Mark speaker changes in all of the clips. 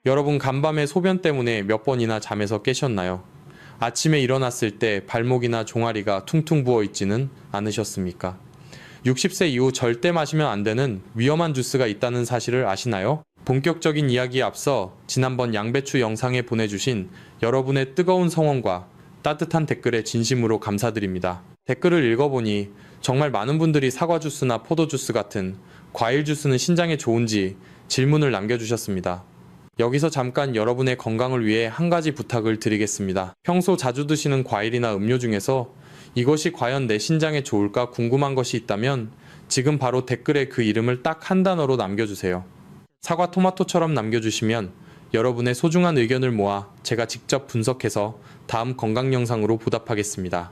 Speaker 1: 여러분 간밤에 소변 때문에 몇 번이나 잠에서 깨셨나요? 아침에 일어났을 때 발목이나 종아리가 퉁퉁 부어 있지는 않으셨습니까? 60세 이후 절대 마시면 안 되는 위험한 주스가 있다는 사실을 아시나요? 본격적인 이야기에 앞서 지난번 양배추 영상에 보내주신 여러분의 뜨거운 성원과 따뜻한 댓글에 진심으로 감사드립니다. 댓글을 읽어보니 정말 많은 분들이 사과 주스나 포도 주스 같은 과일 주스는 신장에 좋은지 질문을 남겨주셨습니다. 여기서 잠깐 여러분의 건강을 위해 한 가지 부탁을 드리겠습니다. 평소 자주 드시는 과일이나 음료 중에서 이것이 과연 내 신장에 좋을까 궁금한 것이 있다면 지금 바로 댓글에 그 이름을 딱 한 단어로 남겨주세요. 사과, 토마토처럼 남겨주시면 여러분의 소중한 의견을 모아 제가 직접 분석해서 다음 건강 영상으로 보답하겠습니다.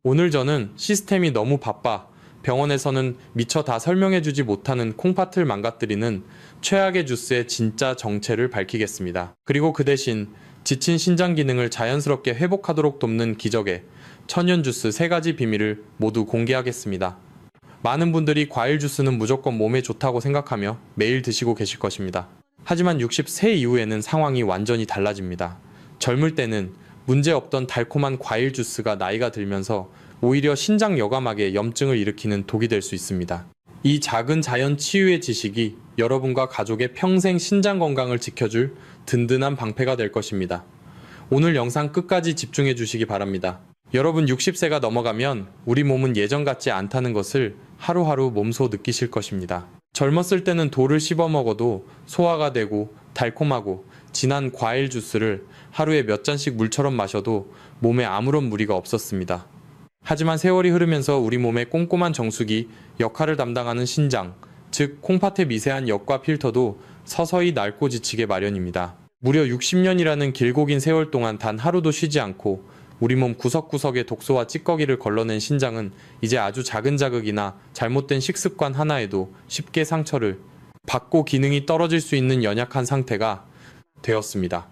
Speaker 1: 오늘 저는 시스템이 너무 바빠 병원에서는 미처 다 설명해주지 못하는 콩팥을 망가뜨리는 최악의 주스의 진짜 정체를 밝히겠습니다. 그리고 그 대신 지친 신장 기능을 자연스럽게 회복하도록 돕는 기적의 천연 주스 3가지 비밀을 모두 공개하겠습니다. 많은 분들이 과일 주스는 무조건 몸에 좋다고 생각하며 매일 드시고 계실 것입니다. 하지만 60세 이후에는 상황이 완전히 달라집니다. 젊을 때는 문제없던 달콤한 과일 주스가 나이가 들면서 오히려 신장 여과막에 염증을 일으키는 독이 될 수 있습니다. 이 작은 자연 치유의 지식이 여러분과 가족의 평생 신장 건강을 지켜줄 든든한 방패가 될 것입니다. 오늘 영상 끝까지 집중해 주시기 바랍니다. 여러분 60세가 넘어가면 우리 몸은 예전 같지 않다는 것을 하루하루 몸소 느끼실 것입니다. 젊었을 때는 돌을 씹어 먹어도 소화가 되고 달콤하고 진한 과일 주스를 하루에 몇 잔씩 물처럼 마셔도 몸에 아무런 무리가 없었습니다. 하지만 세월이 흐르면서 우리 몸의 꼼꼼한 정수기 역할을 담당하는 신장, 즉 콩팥의 미세한 역과 필터도 서서히 낡고 지치게 마련입니다. 무려 60년이라는 길고 긴 세월 동안 단 하루도 쉬지 않고 우리 몸 구석구석에 독소와 찌꺼기를 걸러낸 신장은 이제 아주 작은 자극이나 잘못된 식습관 하나에도 쉽게 상처를 받고 기능이 떨어질 수 있는 연약한 상태가 되었습니다.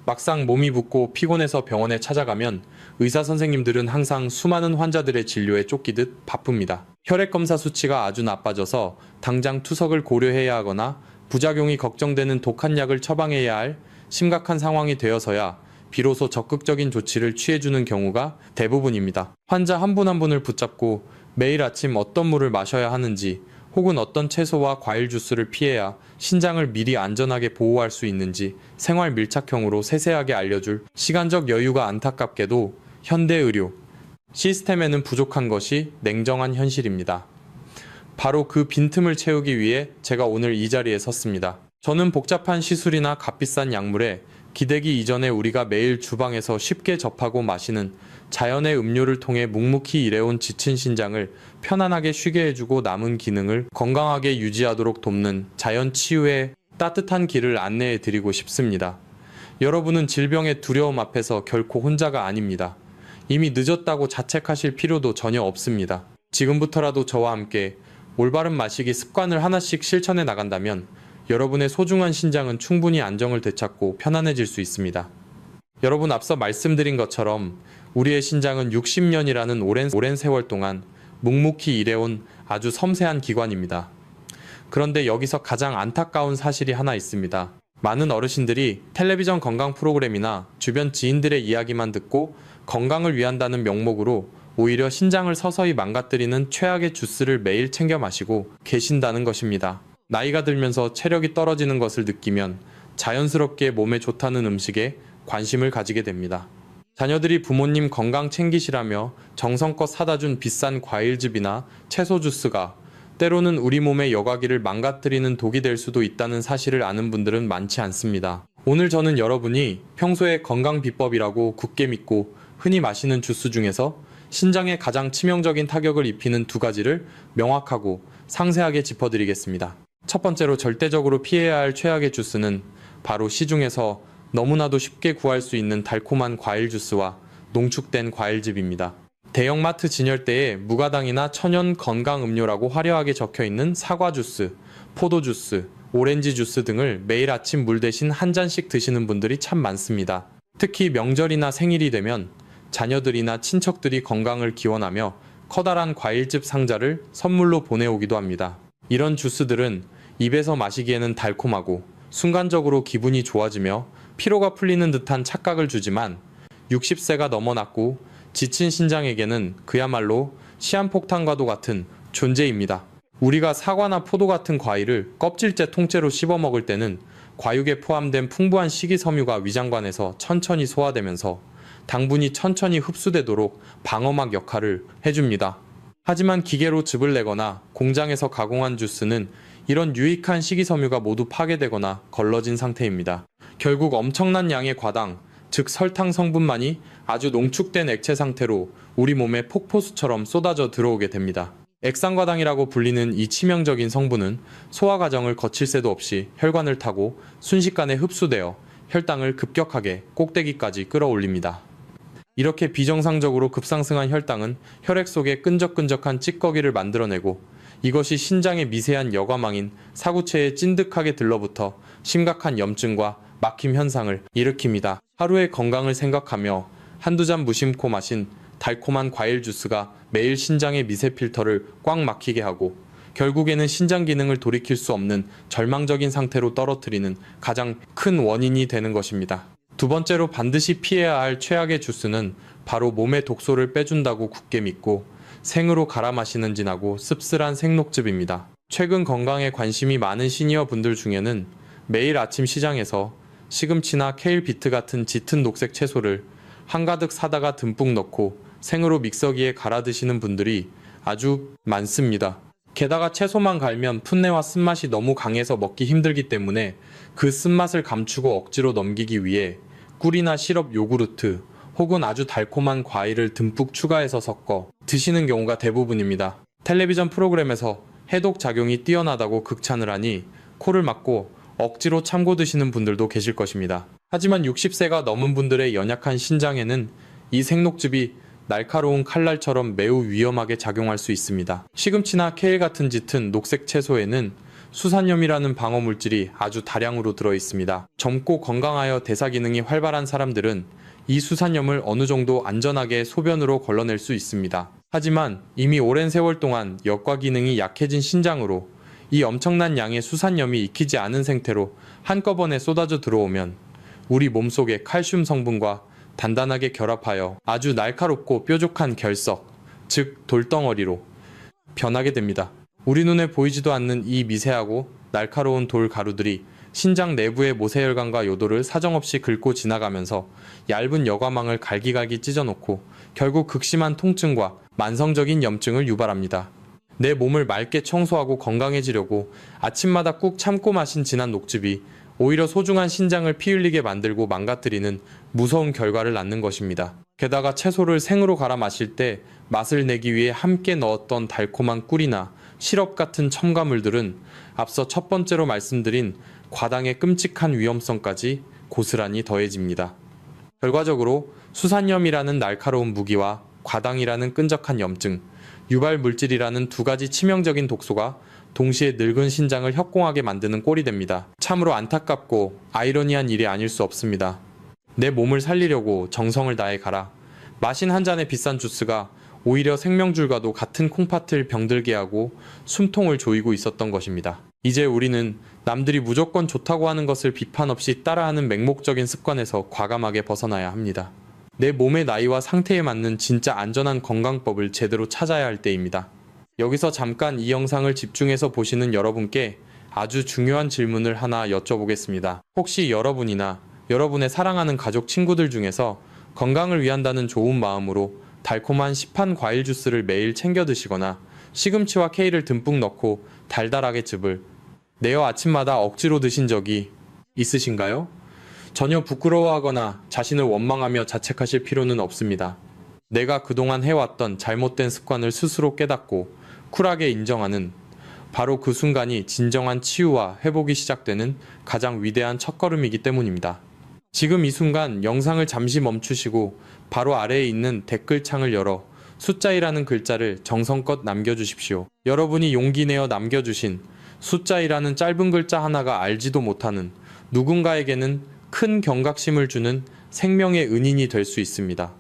Speaker 1: 막상 몸이 붓고 피곤해서 병원에 찾아가면 의사 선생님들은 항상 수많은 환자들의 진료에 쫓기듯 바쁩니다. 혈액 검사 수치가 아주 나빠져서 당장 투석을 고려해야 하거나 부작용이 걱정되는 독한 약을 처방해야 할 심각한 상황이 되어서야 비로소 적극적인 조치를 취해주는 경우가 대부분입니다. 환자 한 분 한 분을 붙잡고 매일 아침 어떤 물을 마셔야 하는지 혹은 어떤 채소와 과일 주스를 피해야 신장을 미리 안전하게 보호할 수 있는지 생활 밀착형으로 세세하게 알려줄 시간적 여유가 안타깝게도 현대의료 시스템에는 부족한 것이 냉정한 현실입니다. 바로 그 빈틈을 채우기 위해 제가 오늘 이 자리에 섰습니다. 저는 복잡한 시술이나 값비싼 약물에 기대기 이전에 우리가 매일 주방에서 쉽게 접하고 마시는 자연의 음료를 통해 묵묵히 일해온 지친 신장을 편안하게 쉬게 해주고 남은 기능을 건강하게 유지하도록 돕는 자연 치유의 따뜻한 길을 안내해 드리고 싶습니다. 여러분은 질병의 두려움 앞에서 결코 혼자가 아닙니다. 이미 늦었다고 자책하실 필요도 전혀 없습니다. 지금부터라도 저와 함께 올바른 마시기 습관을 하나씩 실천해 나간다면 여러분의 소중한 신장은 충분히 안정을 되찾고 편안해질 수 있습니다. 여러분 앞서 말씀드린 것처럼 우리의 신장은 60년이라는 오랜 세월 동안 묵묵히 일해온 아주 섬세한 기관입니다. 그런데 여기서 가장 안타까운 사실이 하나 있습니다. 많은 어르신들이 텔레비전 건강 프로그램이나 주변 지인들의 이야기만 듣고 건강을 위한다는 명목으로 오히려 신장을 서서히 망가뜨리는 최악의 주스를 매일 챙겨 마시고 계신다는 것입니다. 나이가 들면서 체력이 떨어지는 것을 느끼면 자연스럽게 몸에 좋다는 음식에 관심을 가지게 됩니다. 자녀들이 부모님 건강 챙기시라며 정성껏 사다 준 비싼 과일즙이나 채소 주스가 때로는 우리 몸의 여과기를 망가뜨리는 독이 될 수도 있다는 사실을 아는 분들은 많지 않습니다. 오늘 저는 여러분이 평소에 건강 비법이라고 굳게 믿고 흔히 마시는 주스 중에서 신장에 가장 치명적인 타격을 입히는 2가지를 명확하고 상세하게 짚어드리겠습니다. 첫 번째로 절대적으로 피해야 할 최악의 주스는 바로 시중에서 너무나도 쉽게 구할 수 있는 달콤한 과일 주스와 농축된 과일즙입니다. 대형마트 진열대에 무가당이나 천연 건강 음료라고 화려하게 적혀있는 사과 주스, 포도 주스, 오렌지 주스 등을 매일 아침 물 대신 한 잔씩 드시는 분들이 참 많습니다. 특히 명절이나 생일이 되면 자녀들이나 친척들이 건강을 기원하며 커다란 과일즙 상자를 선물로 보내오기도 합니다. 이런 주스들은 입에서 마시기에는 달콤하고 순간적으로 기분이 좋아지며 피로가 풀리는 듯한 착각을 주지만 60세가 넘어났고 지친 신장에게는 그야말로 시한폭탄과도 같은 존재입니다. 우리가 사과나 포도 같은 과일을 껍질째 통째로 씹어 먹을 때는 과육에 포함된 풍부한 식이섬유가 위장관에서 천천히 소화되면서 당분이 천천히 흡수되도록 방어막 역할을 해줍니다. 하지만 기계로 즙을 내거나 공장에서 가공한 주스는 이런 유익한 식이섬유가 모두 파괴되거나 걸러진 상태입니다. 결국 엄청난 양의 과당, 즉 설탕 성분만이 아주 농축된 액체 상태로 우리 몸에 폭포수처럼 쏟아져 들어오게 됩니다. 액상과당이라고 불리는 이 치명적인 성분은 소화 과정을 거칠 새도 없이 혈관을 타고 순식간에 흡수되어 혈당을 급격하게 꼭대기까지 끌어올립니다. 이렇게 비정상적으로 급상승한 혈당은 혈액 속에 끈적끈적한 찌꺼기를 만들어내고 이것이 신장의 미세한 여과망인 사구체에 찐득하게 들러붙어 심각한 염증과 막힘 현상을 일으킵니다. 하루의 건강을 생각하며 한두 잔 무심코 마신 달콤한 과일 주스가 매일 신장의 미세 필터를 꽉 막히게 하고 결국에는 신장 기능을 돌이킬 수 없는 절망적인 상태로 떨어뜨리는 가장 큰 원인이 되는 것입니다. 두 번째로 반드시 피해야 할 최악의 주스는 바로 몸의 독소를 빼준다고 굳게 믿고 생으로 갈아 마시는 진하고 씁쓸한 생녹즙입니다. 최근 건강에 관심이 많은 시니어 분들 중에는 매일 아침 시장에서 시금치나 케일 비트 같은 짙은 녹색 채소를 한가득 사다가 듬뿍 넣고 생으로 믹서기에 갈아 드시는 분들이 아주 많습니다. 게다가 채소만 갈면 풋내와 쓴맛이 너무 강해서 먹기 힘들기 때문에 그 쓴맛을 감추고 억지로 넘기기 위해 꿀이나 시럽 요구르트 혹은 아주 달콤한 과일을 듬뿍 추가해서 섞어 드시는 경우가 대부분입니다. 텔레비전 프로그램에서 해독 작용이 뛰어나다고 극찬을 하니 코를 막고 억지로 참고 드시는 분들도 계실 것입니다. 하지만 60세가 넘은 분들의 연약한 신장에는 이 생녹즙이 날카로운 칼날처럼 매우 위험하게 작용할 수 있습니다. 시금치나 케일 같은 짙은 녹색 채소에는 수산염이라는 방어물질이 아주 다량으로 들어있습니다. 젊고 건강하여 대사 기능이 활발한 사람들은 이 수산염을 어느 정도 안전하게 소변으로 걸러낼 수 있습니다. 하지만 이미 오랜 세월 동안 역과 기능이 약해진 신장으로 이 엄청난 양의 수산염이 익히지 않은 상태로 한꺼번에 쏟아져 들어오면 우리 몸속의 칼슘 성분과 단단하게 결합하여 아주 날카롭고 뾰족한 결석, 즉 돌덩어리로 변하게 됩니다. 우리 눈에 보이지도 않는 이 미세하고 날카로운 돌 가루들이 신장 내부의 모세혈관과 요도를 사정없이 긁고 지나가면서 얇은 여과망을 갈기갈기 찢어놓고 결국 극심한 통증과 만성적인 염증을 유발합니다. 내 몸을 맑게 청소하고 건강해지려고 아침마다 꾹 참고 마신 진한 녹즙이 오히려 소중한 신장을 피 흘리게 만들고 망가뜨리는 무서운 결과를 낳는 것입니다. 게다가 채소를 생으로 갈아 마실 때 맛을 내기 위해 함께 넣었던 달콤한 꿀이나 시럽 같은 첨가물들은 앞서 첫 번째로 말씀드린 과당의 끔찍한 위험성까지 고스란히 더해집니다. 결과적으로 수산염이라는 날카로운 무기와 과당이라는 끈적한 염증, 유발 물질이라는 두 가지 치명적인 독소가 동시에 늙은 신장을 협공하게 만드는 꼴이 됩니다. 참으로 안타깝고 아이러니한 일이 아닐 수 없습니다. 내 몸을 살리려고 정성을 다해 갈아 마신 한 잔의 비싼 주스가 오히려 생명줄과도 같은 콩팥을 병들게 하고 숨통을 조이고 있었던 것입니다. 이제 우리는 남들이 무조건 좋다고 하는 것을 비판 없이 따라하는 맹목적인 습관에서 과감하게 벗어나야 합니다. 내 몸의 나이와 상태에 맞는 진짜 안전한 건강법을 제대로 찾아야 할 때입니다. 여기서 잠깐 이 영상을 집중해서 보시는 여러분께 아주 중요한 질문을 하나 여쭤보겠습니다. 혹시 여러분이나 여러분의 사랑하는 가족 친구들 중에서 건강을 위한다는 좋은 마음으로 달콤한 시판 과일 주스를 매일 챙겨 드시거나 시금치와 케일을 듬뿍 넣고 달달하게 즙을 내어 아침마다 억지로 드신 적이 있으신가요? 전혀 부끄러워하거나 자신을 원망하며 자책하실 필요는 없습니다. 내가 그동안 해왔던 잘못된 습관을 스스로 깨닫고 쿨하게 인정하는 바로 그 순간이 진정한 치유와 회복이 시작되는 가장 위대한 첫걸음이기 때문입니다. 지금 이 순간 영상을 잠시 멈추시고 바로 아래에 있는 댓글창을 열어 숫자2라는 글자를 정성껏 남겨주십시오. 여러분이 용기 내어 남겨주신 숫자2라는 짧은 글자 하나가 알지도 못하는 누군가에게는 큰 경각심을 주는 생명의 은인이 될 수 있습니다.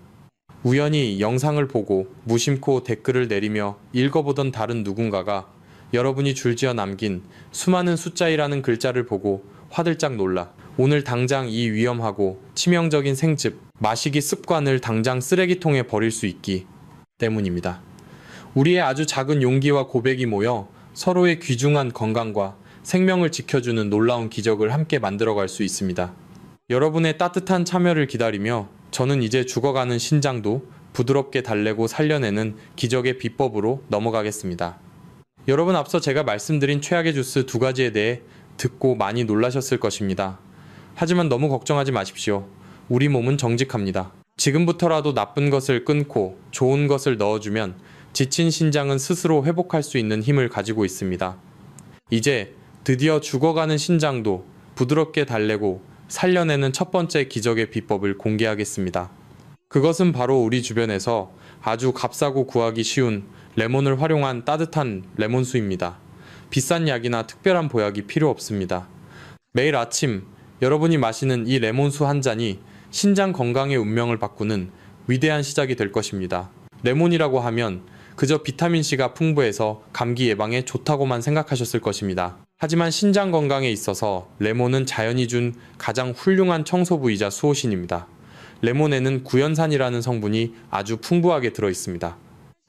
Speaker 1: 우연히 영상을 보고 무심코 댓글을 내리며 읽어보던 다른 누군가가 여러분이 줄지어 남긴 수많은 숫자2라는 글자를 보고 화들짝 놀라 오늘 당장 이 위험하고 치명적인 생즙, 마시기 습관을 당장 쓰레기통에 버릴 수 있기 때문입니다. 우리의 아주 작은 용기와 고백이 모여 서로의 귀중한 건강과 생명을 지켜주는 놀라운 기적을 함께 만들어갈 수 있습니다. 여러분의 따뜻한 참여를 기다리며 저는 이제 죽어가는 신장도 부드럽게 달래고 살려내는 기적의 비법으로 넘어가겠습니다. 여러분, 앞서 제가 말씀드린 최악의 주스 2가지에 대해 듣고 많이 놀라셨을 것입니다. 하지만 너무 걱정하지 마십시오. 우리 몸은 정직합니다. 지금부터라도 나쁜 것을 끊고 좋은 것을 넣어주면 지친 신장은 스스로 회복할 수 있는 힘을 가지고 있습니다. 이제 드디어 죽어가는 신장도 부드럽게 달래고 살려내는 첫 번째 기적의 비법을 공개하겠습니다. 그것은 바로 우리 주변에서 아주 값싸고 구하기 쉬운 레몬을 활용한 따뜻한 레몬수입니다. 비싼 약이나 특별한 보약이 필요 없습니다. 매일 아침 여러분이 마시는 이 레몬수 한 잔이 신장 건강의 운명을 바꾸는 위대한 시작이 될 것입니다. 레몬이라고 하면 그저 비타민C가 풍부해서 감기 예방에 좋다고만 생각하셨을 것입니다. 하지만 신장 건강에 있어서 레몬은 자연이 준 가장 훌륭한 청소부이자 수호신입니다. 레몬에는 구연산이라는 성분이 아주 풍부하게 들어있습니다.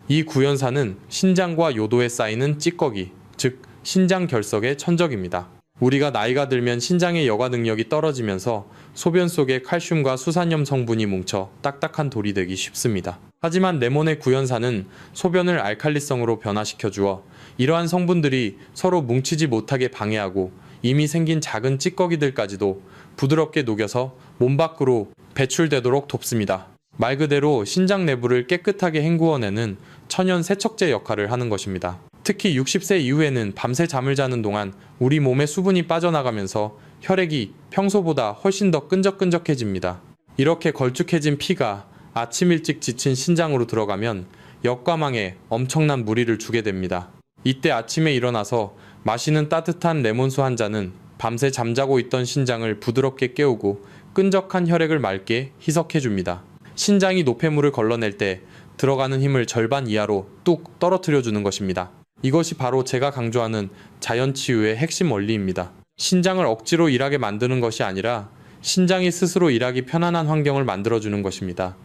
Speaker 1: 이 구연산은 신장과 요도에 쌓이는 찌꺼기, 즉 신장 결석의 천적입니다. 우리가 나이가 들면 신장의 여과 능력이 떨어지면서 소변 속에 칼슘과 수산염 성분이 뭉쳐 딱딱한 돌이 되기 쉽습니다. 하지만 레몬의 구연산은 소변을 알칼리성으로 변화시켜 주어 이러한 성분들이 서로 뭉치지 못하게 방해하고 이미 생긴 작은 찌꺼기들까지도 부드럽게 녹여서 몸 밖으로 배출되도록 돕습니다. 말 그대로 신장 내부를 깨끗하게 헹구어내는 천연 세척제 역할을 하는 것입니다. 특히 60세 이후에는 밤새 잠을 자는 동안 우리 몸의 수분이 빠져나가면서 혈액이 평소보다 훨씬 더 끈적끈적해집니다. 이렇게 걸쭉해진 피가 아침 일찍 지친 신장으로 들어가면 역과망에 엄청난 무리를 주게 됩니다. 이때 아침에 일어나서 마시는 따뜻한 레몬수 한 잔은 밤새 잠자고 있던 신장을 부드럽게 깨우고 끈적한 혈액을 맑게 희석해줍니다. 신장이 노폐물을 걸러낼 때 들어가는 힘을 절반 이하로 뚝 떨어뜨려 주는 것입니다. 이것이 바로 제가 강조하는 자연치유의 핵심 원리입니다. 신장을 억지로 일하게 만드는 것이 아니라 신장이 스스로 일하기 편안한 환경을 만들어주는 것입니다.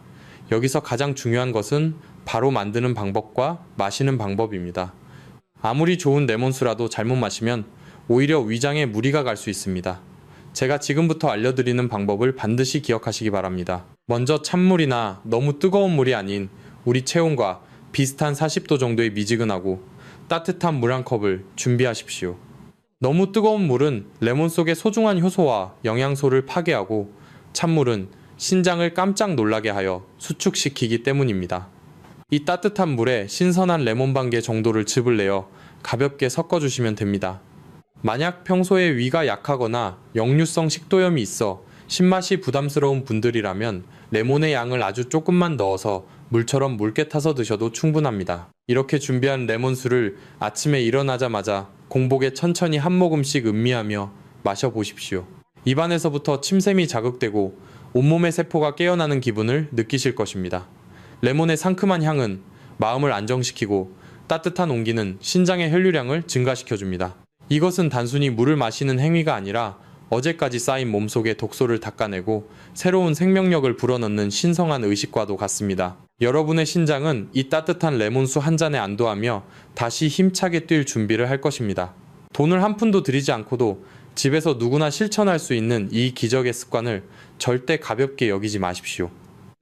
Speaker 1: 여기서 가장 중요한 것은 바로 만드는 방법과 마시는 방법입니다. 아무리 좋은 레몬수라도 잘못 마시면 오히려 위장에 무리가 갈 수 있습니다. 제가 지금부터 알려드리는 방법을 반드시 기억하시기 바랍니다. 먼저 찬물이나 너무 뜨거운 물이 아닌 우리 체온과 비슷한 40도 정도의 미지근하고 따뜻한 물 한 컵을 준비하십시오. 너무 뜨거운 물은 레몬 속의 소중한 효소와 영양소를 파괴하고 찬물은 신장을 깜짝 놀라게 하여 수축시키기 때문입니다. 이 따뜻한 물에 신선한 레몬 반 개 정도를 즙을 내어 가볍게 섞어주시면 됩니다. 만약 평소에 위가 약하거나 역류성 식도염이 있어 신맛이 부담스러운 분들이라면 레몬의 양을 아주 조금만 넣어서 물처럼 묽게 타서 드셔도 충분합니다. 이렇게 준비한 레몬수를 아침에 일어나자마자 공복에 천천히 한 모금씩 음미하며 마셔보십시오. 입안에서부터 침샘이 자극되고 온몸의 세포가 깨어나는 기분을 느끼실 것입니다. 레몬의 상큼한 향은 마음을 안정시키고 따뜻한 온기는 신장의 혈류량을 증가시켜줍니다. 이것은 단순히 물을 마시는 행위가 아니라 어제까지 쌓인 몸속의 독소를 닦아내고 새로운 생명력을 불어넣는 신성한 의식과도 같습니다. 여러분의 신장은 이 따뜻한 레몬수 한 잔에 안도하며 다시 힘차게 뛸 준비를 할 것입니다. 돈을 한 푼도 들이지 않고도 집에서 누구나 실천할 수 있는 이 기적의 습관을 절대 가볍게 여기지 마십시오.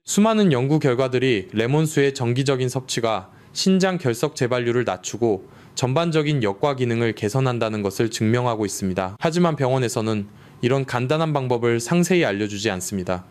Speaker 1: 수많은 연구 결과들이 레몬수의 정기적인 섭취가 신장 결석 재발률을 낮추고 전반적인 역과 기능을 개선한다는 것을 증명하고 있습니다. 하지만 병원에서는 이런 간단한 방법을 상세히 알려주지 않습니다.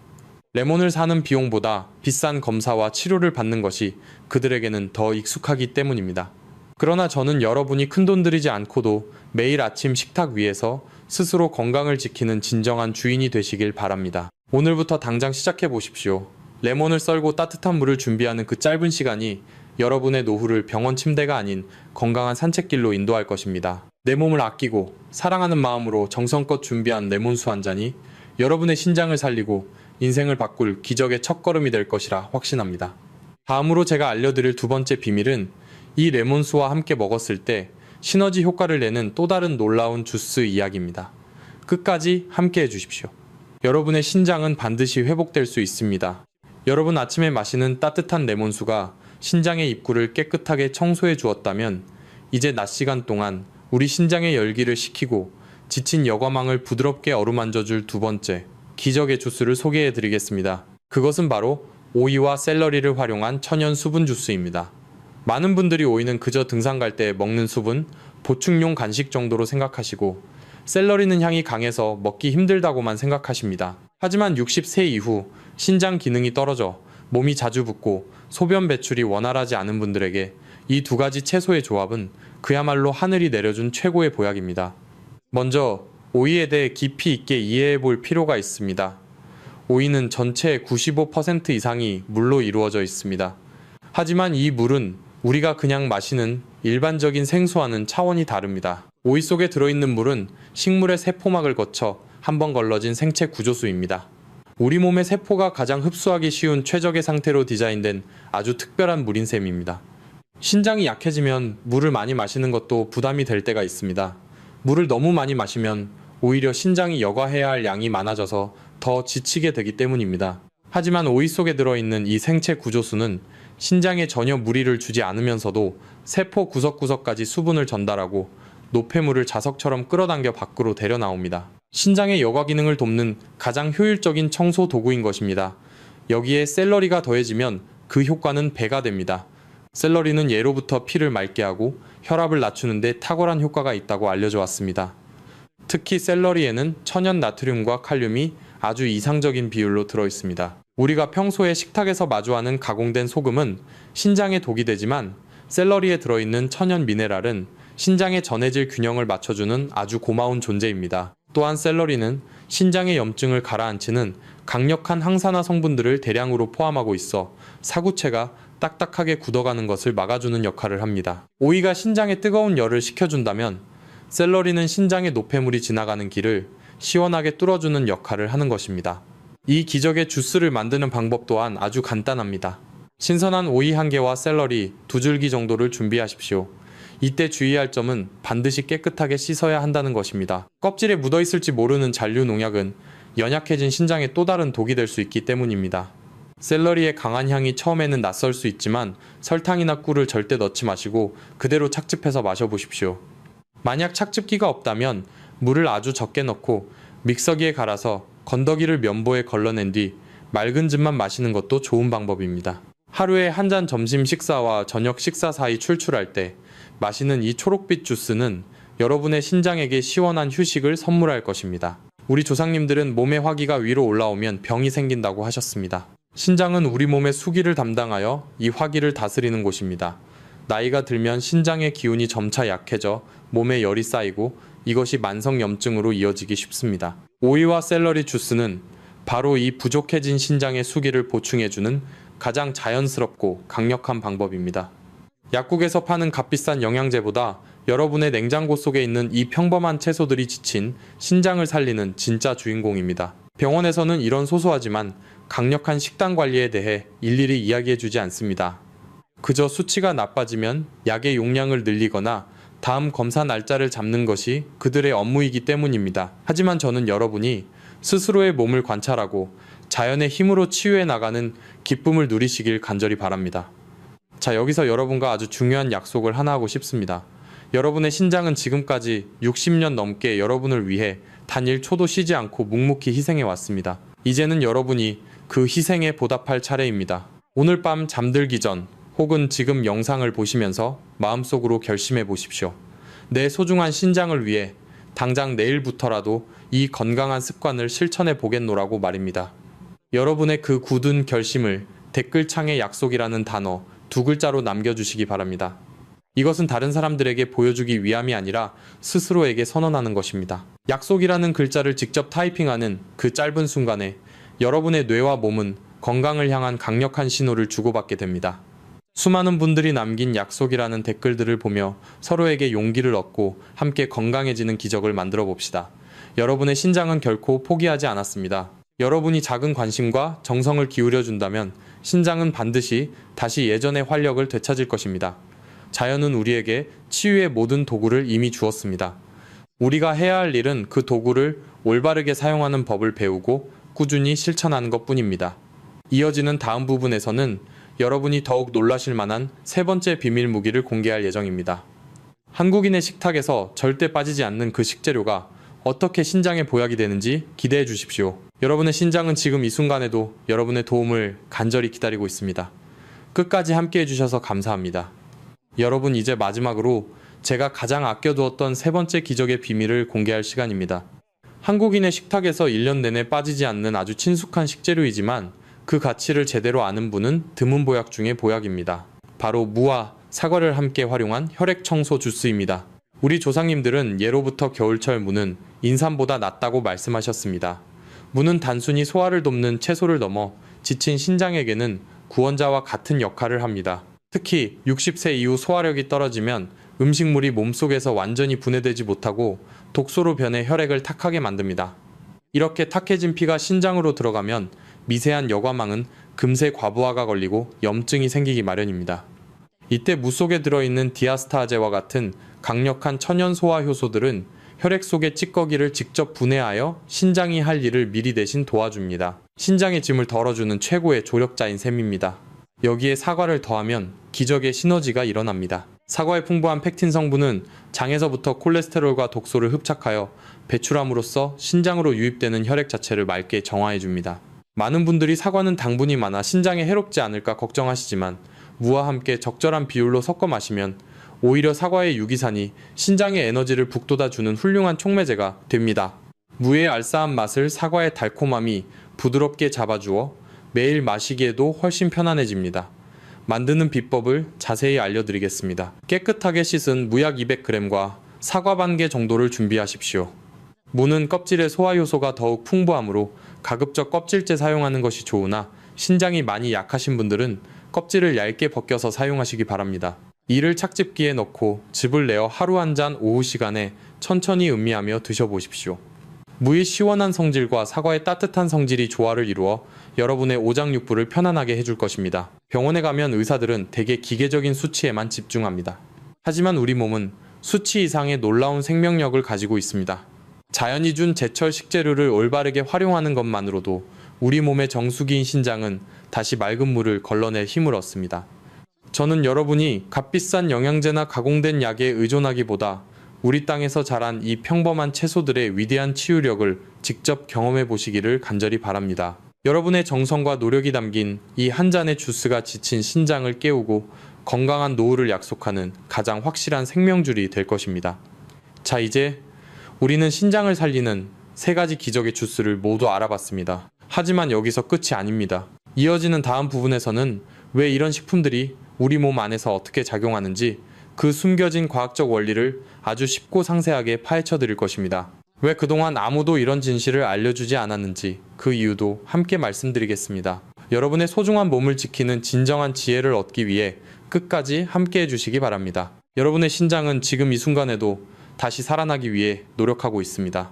Speaker 1: 레몬을 사는 비용보다 비싼 검사와 치료를 받는 것이 그들에게는 더 익숙하기 때문입니다. 그러나 저는 여러분이 큰돈 들이지 않고도 매일 아침 식탁 위에서 스스로 건강을 지키는 진정한 주인이 되시길 바랍니다. 오늘부터 당장 시작해 보십시오. 레몬을 썰고 따뜻한 물을 준비하는 그 짧은 시간이 여러분의 노후를 병원 침대가 아닌 건강한 산책길로 인도할 것입니다. 내 몸을 아끼고 사랑하는 마음으로 정성껏 준비한 레몬수 한 잔이 여러분의 신장을 살리고 인생을 바꿀 기적의 첫걸음이 될 것이라 확신합니다. 다음으로 제가 알려드릴 두 번째 비밀은 이 레몬수와 함께 먹었을 때 시너지 효과를 내는 또 다른 놀라운 주스 이야기입니다. 끝까지 함께 해주십시오. 여러분의 신장은 반드시 회복될 수 있습니다. 여러분 아침에 마시는 따뜻한 레몬수가 신장의 입구를 깨끗하게 청소해 주었다면 이제 낮 시간 동안 우리 신장의 열기를 식히고 지친 여과망을 부드럽게 어루만져 줄 두 번째 기적의 주스를 소개해 드리겠습니다. 그것은 바로 오이와 샐러리를 활용한 천연 수분 주스입니다. 많은 분들이 오이는 그저 등산 갈 때 먹는 수분, 보충용 간식 정도로 생각하시고 샐러리는 향이 강해서 먹기 힘들다고만 생각하십니다. 하지만 60세 이후 신장 기능이 떨어져 몸이 자주 붓고 소변 배출이 원활하지 않은 분들에게 이 두 가지 채소의 조합은 그야말로 하늘이 내려준 최고의 보약입니다. 먼저 오이에 대해 깊이 있게 이해해 볼 필요가 있습니다. 오이는 전체의 95% 이상이 물로 이루어져 있습니다. 하지만 이 물은 우리가 그냥 마시는 일반적인 생수와는 차원이 다릅니다. 오이 속에 들어있는 물은 식물의 세포막을 거쳐 한번 걸러진 생체 구조수입니다. 우리 몸의 세포가 가장 흡수하기 쉬운 최적의 상태로 디자인된 아주 특별한 물인 셈입니다. 신장이 약해지면 물을 많이 마시는 것도 부담이 될 때가 있습니다. 물을 너무 많이 마시면 오히려 신장이 여과해야 할 양이 많아져서 더 지치게 되기 때문입니다. 하지만 오이 속에 들어있는 이 생체 구조수는 신장에 전혀 무리를 주지 않으면서도 세포 구석구석까지 수분을 전달하고 노폐물을 자석처럼 끌어당겨 밖으로 데려 나옵니다. 신장의 여과 기능을 돕는 가장 효율적인 청소 도구인 것입니다. 여기에 샐러리가 더해지면 그 효과는 배가 됩니다. 샐러리는 예로부터 피를 맑게 하고 혈압을 낮추는 데 탁월한 효과가 있다고 알려져 왔습니다. 특히 샐러리에는 천연 나트륨과 칼륨이 아주 이상적인 비율로 들어 있습니다. 우리가 평소에 식탁에서 마주하는 가공된 소금은 신장에 독이 되지만 샐러리에 들어있는 천연 미네랄은 신장의 전해질 균형을 맞춰주는 아주 고마운 존재입니다. 또한 샐러리는 신장의 염증을 가라앉히는 강력한 항산화 성분들을 대량으로 포함하고 있어 사구체가 딱딱하게 굳어가는 것을 막아주는 역할을 합니다. 오이가 신장의 뜨거운 열을 식혀준다면 샐러리는 신장의 노폐물이 지나가는 길을 시원하게 뚫어주는 역할을 하는 것입니다. 이 기적의 주스를 만드는 방법 또한 아주 간단합니다. 신선한 오이 1개와 샐러리 2줄기 정도를 준비하십시오. 이때 주의할 점은 반드시 깨끗하게 씻어야 한다는 것입니다. 껍질에 묻어있을지 모르는 잔류 농약은 연약해진 신장에 또 다른 독이 될 수 있기 때문입니다. 샐러리의 강한 향이 처음에는 낯설 수 있지만 설탕이나 꿀을 절대 넣지 마시고 그대로 착즙해서 마셔보십시오. 만약 착즙기가 없다면 물을 아주 적게 넣고 믹서기에 갈아서 건더기를 면보에 걸러낸 뒤 맑은 즙만 마시는 것도 좋은 방법입니다. 하루에 한 잔 점심 식사와 저녁 식사 사이 출출할 때 마시는 이 초록빛 주스는 여러분의 신장에게 시원한 휴식을 선물할 것입니다. 우리 조상님들은 몸의 화기가 위로 올라오면 병이 생긴다고 하셨습니다. 신장은 우리 몸의 수기를 담당하여 이 화기를 다스리는 곳입니다. 나이가 들면 신장의 기운이 점차 약해져 몸에 열이 쌓이고 이것이 만성염증으로 이어지기 쉽습니다. 오이와 샐러리 주스는 바로 이 부족해진 신장의 수기를 보충해주는 가장 자연스럽고 강력한 방법입니다. 약국에서 파는 값비싼 영양제보다 여러분의 냉장고 속에 있는 이 평범한 채소들이 지친 신장을 살리는 진짜 주인공입니다. 병원에서는 이런 소소하지만 강력한 식단 관리에 대해 일일이 이야기해주지 않습니다. 그저 수치가 나빠지면 약의 용량을 늘리거나 다음 검사 날짜를 잡는 것이 그들의 업무이기 때문입니다. 하지만 저는 여러분이 스스로의 몸을 관찰하고 자연의 힘으로 치유해 나가는 기쁨을 누리시길 간절히 바랍니다. 자, 여기서 여러분과 아주 중요한 약속을 하나 하고 싶습니다. 여러분의 신장은 지금까지 60년 넘게 여러분을 위해 단 1초도 쉬지 않고 묵묵히 희생해 왔습니다. 이제는 여러분이 그 희생에 보답할 차례입니다. 오늘 밤 잠들기 전 혹은 지금 영상을 보시면서 마음속으로 결심해 보십시오. 내 소중한 신장을 위해 당장 내일부터라도 이 건강한 습관을 실천해 보겠노라고 말입니다. 여러분의 그 굳은 결심을 댓글창에 약속이라는 단어 2글자로 남겨주시기 바랍니다. 이것은 다른 사람들에게 보여주기 위함이 아니라 스스로에게 선언하는 것입니다. 약속이라는 글자를 직접 타이핑하는 그 짧은 순간에 여러분의 뇌와 몸은 건강을 향한 강력한 신호를 주고받게 됩니다. 수많은 분들이 남긴 약속이라는 댓글들을 보며 서로에게 용기를 얻고 함께 건강해지는 기적을 만들어 봅시다. 여러분의 신장은 결코 포기하지 않았습니다. 여러분이 작은 관심과 정성을 기울여 준다면 신장은 반드시 다시 예전의 활력을 되찾을 것입니다. 자연은 우리에게 치유의 모든 도구를 이미 주었습니다. 우리가 해야 할 일은 그 도구를 올바르게 사용하는 법을 배우고 꾸준히 실천하는 것뿐입니다. 이어지는 다음 부분에서는 여러분이 더욱 놀라실 만한 세 번째 비밀 무기를 공개할 예정입니다. 한국인의 식탁에서 절대 빠지지 않는 그 식재료가 어떻게 신장에 보약이 되는지 기대해 주십시오. 여러분의 신장은 지금 이 순간에도 여러분의 도움을 간절히 기다리고 있습니다. 끝까지 함께 해주셔서 감사합니다. 여러분, 이제 마지막으로 제가 가장 아껴두었던 세 번째 기적의 비밀을 공개할 시간입니다. 한국인의 식탁에서 1년 내내 빠지지 않는 아주 친숙한 식재료이지만 그 가치를 제대로 아는 분은 드문 보약 중의 보약입니다. 바로 무와 사과를 함께 활용한 혈액 청소 주스입니다. 우리 조상님들은 예로부터 겨울철 무는 인삼보다 낫다고 말씀하셨습니다. 무는 단순히 소화를 돕는 채소를 넘어 지친 신장에게는 구원자와 같은 역할을 합니다. 특히 60세 이후 소화력이 떨어지면 음식물이 몸속에서 완전히 분해되지 못하고 독소로 변해 혈액을 탁하게 만듭니다. 이렇게 탁해진 피가 신장으로 들어가면 미세한 여과망은 금세 과부하가 걸리고 염증이 생기기 마련입니다. 이때 무 속에 들어있는 디아스타제와 같은 강력한 천연 소화 효소들은 혈액 속의 찌꺼기를 직접 분해하여 신장이 할 일을 미리 대신 도와줍니다. 신장의 짐을 덜어주는 최고의 조력자인 셈입니다. 여기에 사과를 더하면 기적의 시너지가 일어납니다. 사과의 풍부한 펙틴 성분은 장에서부터 콜레스테롤과 독소를 흡착하여 배출함으로써 신장으로 유입되는 혈액 자체를 맑게 정화해줍니다. 많은 분들이 사과는 당분이 많아 신장에 해롭지 않을까 걱정하시지만 무와 함께 적절한 비율로 섞어 마시면 오히려 사과의 유기산이 신장의 에너지를 북돋아주는 훌륭한 촉매제가 됩니다. 무의 알싸한 맛을 사과의 달콤함이 부드럽게 잡아주어 매일 마시기에도 훨씬 편안해집니다. 만드는 비법을 자세히 알려드리겠습니다. 깨끗하게 씻은 무약 200g과 사과 반 개 정도를 준비하십시오. 무는 껍질의 소화 효소가 더욱 풍부하므로 가급적 껍질째 사용하는 것이 좋으나 신장이 많이 약하신 분들은 껍질을 얇게 벗겨서 사용하시기 바랍니다. 이를 착즙기에 넣고 즙을 내어 하루 한 잔 오후 시간에 천천히 음미하며 드셔보십시오. 무의 시원한 성질과 사과의 따뜻한 성질이 조화를 이루어 여러분의 오장육부를 편안하게 해줄 것입니다. 병원에 가면 의사들은 대개 기계적인 수치에만 집중합니다. 하지만 우리 몸은 수치 이상의 놀라운 생명력을 가지고 있습니다. 자연이 준 제철 식재료를 올바르게 활용하는 것만으로도 우리 몸의 정수기인 신장은 다시 맑은 물을 걸러낼 힘을 얻습니다. 저는 여러분이 값비싼 영양제나 가공된 약에 의존하기보다 우리 땅에서 자란 이 평범한 채소들의 위대한 치유력을 직접 경험해 보시기를 간절히 바랍니다. 여러분의 정성과 노력이 담긴 이 한 잔의 주스가 지친 신장을 깨우고 건강한 노후를 약속하는 가장 확실한 생명줄이 될 것입니다. 자, 이제 우리는 신장을 살리는 세 가지 기적의 주스를 모두 알아봤습니다. 하지만 여기서 끝이 아닙니다. 이어지는 다음 부분에서는 왜 이런 식품들이 우리 몸 안에서 어떻게 작용하는지 그 숨겨진 과학적 원리를 아주 쉽고 상세하게 파헤쳐 드릴 것입니다. 왜 그동안 아무도 이런 진실을 알려주지 않았는지 그 이유도 함께 말씀드리겠습니다. 여러분의 소중한 몸을 지키는 진정한 지혜를 얻기 위해 끝까지 함께 해주시기 바랍니다. 여러분의 신장은 지금 이 순간에도 다시 살아나기 위해 노력하고 있습니다.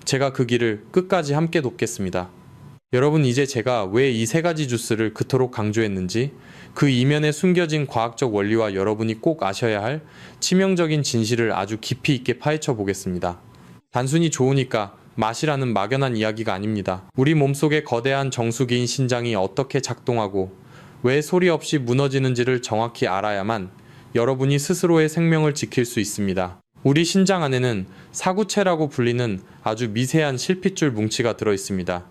Speaker 1: 제가 그 길을 끝까지 함께 돕겠습니다. 여러분, 이제 제가 왜 이 세 가지 주스를 그토록 강조했는지 그 이면에 숨겨진 과학적 원리와 여러분이 꼭 아셔야 할 치명적인 진실을 아주 깊이 있게 파헤쳐 보겠습니다. 단순히 좋으니까 마시라는 막연한 이야기가 아닙니다. 우리 몸속의 거대한 정수기인 신장이 어떻게 작동하고 왜 소리 없이 무너지는지를 정확히 알아야만 여러분이 스스로의 생명을 지킬 수 있습니다. 우리 신장 안에는 사구체라고 불리는 아주 미세한 실핏줄 뭉치가 들어 있습니다.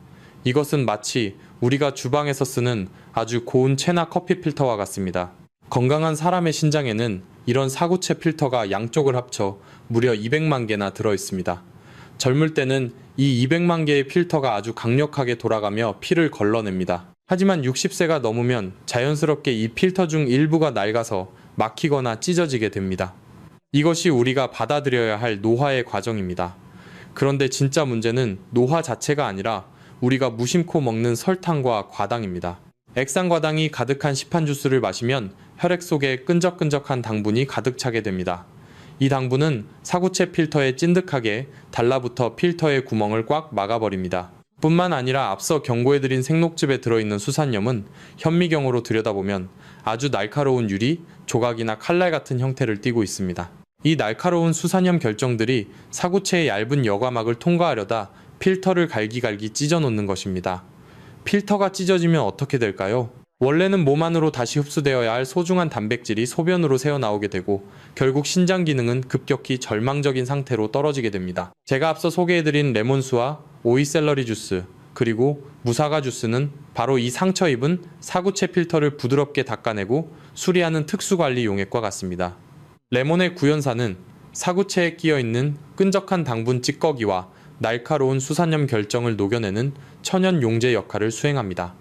Speaker 1: 이것은 마치 우리가 주방에서 쓰는 아주 고운 차나 커피 필터와 같습니다. 건강한 사람의 신장에는 이런 사구체 필터가 양쪽을 합쳐 무려 200만 개나 들어 있습니다. 젊을 때는 이 200만 개의 필터가 아주 강력하게 돌아가며 피를 걸러냅니다. 하지만 60세가 넘으면 자연스럽게 이 필터 중 일부가 낡아서 막히거나 찢어지게 됩니다. 이것이 우리가 받아들여야 할 노화의 과정입니다. 그런데 진짜 문제는 노화 자체가 아니라 우리가 무심코 먹는 설탕과 과당입니다. 액상과당이 가득한 시판 주스를 마시면 혈액 속에 끈적끈적한 당분이 가득 차게 됩니다. 이 당분은 사구체 필터에 찐득하게 달라붙어 필터의 구멍을 꽉 막아버립니다. 뿐만 아니라 앞서 경고해드린 생록즙에 들어있는 수산염은 현미경으로 들여다보면 아주 날카로운 유리, 조각이나 칼날 같은 형태를 띠고 있습니다. 이 날카로운 수산염 결정들이 사구체의 얇은 여과막을 통과하려다 필터를 갈기갈기 찢어놓는 것입니다. 필터가 찢어지면 어떻게 될까요? 원래는 몸 안으로 다시 흡수되어야 할 소중한 단백질이 소변으로 새어나오게 되고 결국 신장 기능은 급격히 절망적인 상태로 떨어지게 됩니다. 제가 앞서 소개해드린 레몬수와 오이 샐러리 주스, 그리고 무사과 주스는 바로 이 상처 입은 사구체 필터를 부드럽게 닦아내고 수리하는 특수관리 용액과 같습니다. 레몬의 구연산은 사구체에 끼어있는 끈적한 당분 찌꺼기와 날카로운 수산염 결정을 녹여내는 천연 용제 역할을 수행합니다.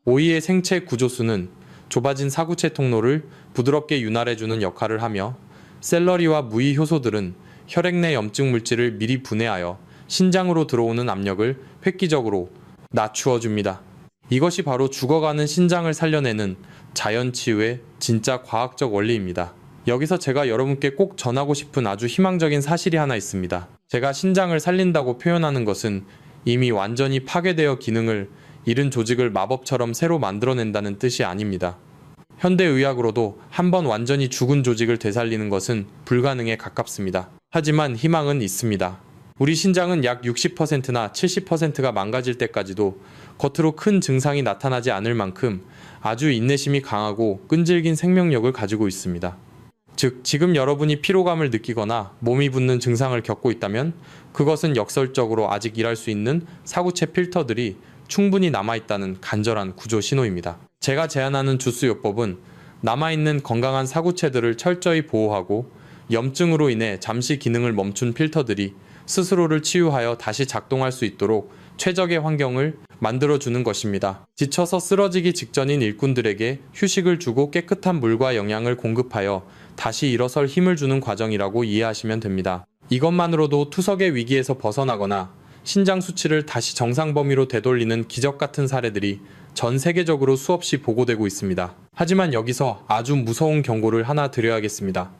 Speaker 1: 오이의 생체 구조수는 좁아진 사구체 통로를 부드럽게 윤활해주는 역할을 하며 샐러리와 무이 효소들은 혈액 내 염증 물질을 미리 분해하여 신장으로 들어오는 압력을 획기적으로 낮추어 줍니다. 이것이 바로 죽어가는 신장을 살려내는 자연치유의 진짜 과학적 원리입니다. 여기서 제가 여러분께 꼭 전하고 싶은 아주 희망적인 사실이 하나 있습니다. 제가 신장을 살린다고 표현하는 것은 이미 완전히 파괴되어 기능을 잃은 조직을 마법처럼 새로 만들어낸다는 뜻이 아닙니다. 현대의학으로도 한번 완전히 죽은 조직을 되살리는 것은 불가능에 가깝습니다. 하지만 희망은 있습니다. 우리 신장은 약 60%나 70%가 망가질 때까지도 겉으로 큰 증상이 나타나지 않을 만큼 아주 인내심이 강하고 끈질긴 생명력을 가지고 있습니다. 즉, 지금 여러분이 피로감을 느끼거나 몸이 붓는 증상을 겪고 있다면 그것은 역설적으로 아직 일할 수 있는 사구체 필터들이 충분히 남아있다는 간절한 구조 신호입니다. 제가 제안하는 주스 요법은 남아있는 건강한 사구체들을 철저히 보호하고 염증으로 인해 잠시 기능을 멈춘 필터들이 스스로를 치유하여 다시 작동할 수 있도록 최적의 환경을 만들어주는 것입니다. 지쳐서 쓰러지기 직전인 일꾼들에게 휴식을 주고 깨끗한 물과 영양을 공급하여 다시 일어설 힘을 주는 과정이라고 이해하시면 됩니다. 이것만으로도 투석의 위기에서 벗어나거나 신장 수치를 다시 정상 범위로 되돌리는 기적 같은 사례들이 전 세계적으로 수없이 보고되고 있습니다. 하지만 여기서 아주 무서운 경고를 하나 드려야겠습니다.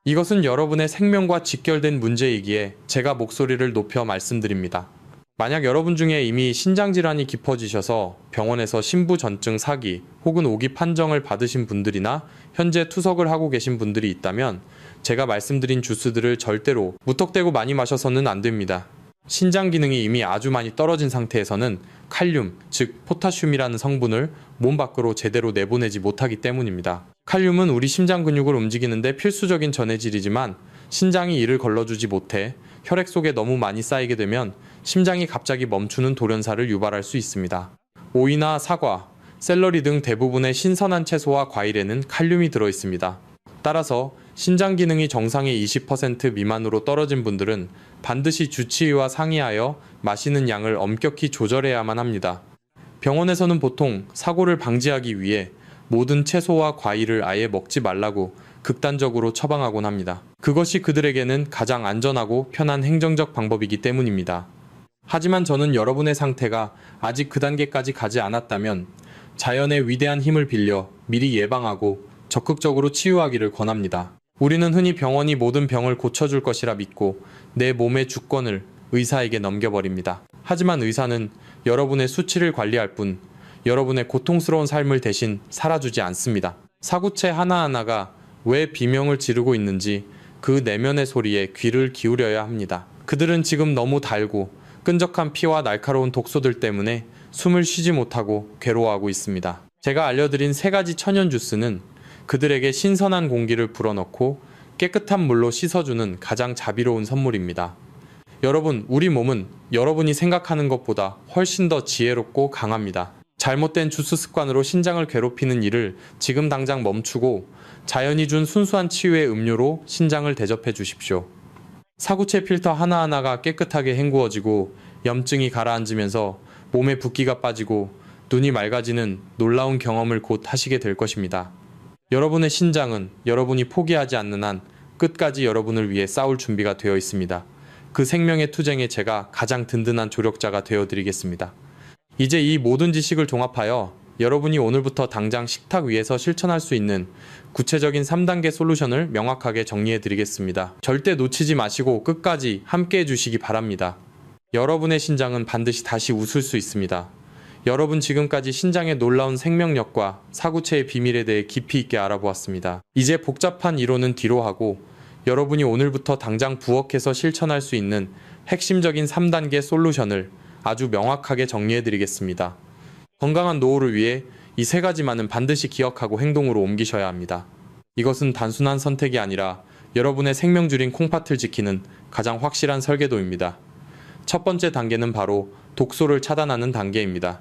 Speaker 1: 이것은 여러분의 생명과 직결된 문제이기에 제가 목소리를 높여 말씀드립니다. 만약 여러분 중에 이미 신장질환이 깊어지셔서 병원에서 신부전증 4기 혹은 5기 판정을 받으신 분들이나 현재 투석을 하고 계신 분들이 있다면 제가 말씀드린 주스들을 절대로 무턱대고 많이 마셔서는 안 됩니다. 신장 기능이 이미 아주 많이 떨어진 상태에서는 칼륨, 즉 포타슘이라는 성분을 몸 밖으로 제대로 내보내지 못하기 때문입니다. 칼륨은 우리 심장 근육을 움직이는데 필수적인 전해질이지만 신장이 이를 걸러주지 못해 혈액 속에 너무 많이 쌓이게 되면 심장이 갑자기 멈추는 돌연사를 유발할 수 있습니다. 오이나 사과, 샐러리 등 대부분의 신선한 채소와 과일에는 칼륨이 들어있습니다. 따라서 신장 기능이 정상의 20% 미만으로 떨어진 분들은 반드시 주치의와 상의하여 마시는 양을 엄격히 조절해야만 합니다. 병원에서는 보통 사고를 방지하기 위해 모든 채소와 과일을 아예 먹지 말라고 극단적으로 처방하곤 합니다. 그것이 그들에게는 가장 안전하고 편한 행정적 방법이기 때문입니다. 하지만 저는 여러분의 상태가 아직 그 단계까지 가지 않았다면 자연의 위대한 힘을 빌려 미리 예방하고 적극적으로 치유하기를 권합니다. 우리는 흔히 병원이 모든 병을 고쳐줄 것이라 믿고 내 몸의 주권을 의사에게 넘겨버립니다. 하지만 의사는 여러분의 수치를 관리할 뿐 여러분의 고통스러운 삶을 대신 살아주지 않습니다. 사구체 하나하나가 왜 비명을 지르고 있는지 그 내면의 소리에 귀를 기울여야 합니다. 그들은 지금 너무 달고 끈적한 피와 날카로운 독소들 때문에 숨을 쉬지 못하고 괴로워하고 있습니다. 제가 알려드린 3가지 천연 주스는 그들에게 신선한 공기를 불어넣고 깨끗한 물로 씻어주는 가장 자비로운 선물입니다. 여러분, 우리 몸은 여러분이 생각하는 것보다 훨씬 더 지혜롭고 강합니다. 잘못된 주스 습관으로 신장을 괴롭히는 일을 지금 당장 멈추고 자연이 준 순수한 치유의 음료로 신장을 대접해 주십시오. 사구체 필터 하나하나가 깨끗하게 헹구어지고 염증이 가라앉으면서 몸에 붓기가 빠지고 눈이 맑아지는 놀라운 경험을 곧 하시게 될 것입니다. 여러분의 신장은 여러분이 포기하지 않는 한 끝까지 여러분을 위해 싸울 준비가 되어 있습니다. 그 생명의 투쟁에 제가 가장 든든한 조력자가 되어드리겠습니다. 이제 이 모든 지식을 종합하여 여러분이 오늘부터 당장 식탁 위에서 실천할 수 있는 구체적인 3단계 솔루션을 명확하게 정리해드리겠습니다. 절대 놓치지 마시고 끝까지 함께해 주시기 바랍니다. 여러분의 신장은 반드시 다시 웃을 수 있습니다. 여러분, 지금까지 신장의 놀라운 생명력과 사구체의 비밀에 대해 깊이 있게 알아보았습니다. 이제 복잡한 이론은 뒤로 하고 여러분이 오늘부터 당장 부엌에서 실천할 수 있는 핵심적인 3단계 솔루션을 아주 명확하게 정리해 드리겠습니다. 건강한 노후를 위해 이 3가지만은 반드시 기억하고 행동으로 옮기셔야 합니다. 이것은 단순한 선택이 아니라 여러분의 생명줄인 콩팥을 지키는 가장 확실한 설계도입니다. 첫 번째 단계는 바로 독소를 차단하는 단계입니다.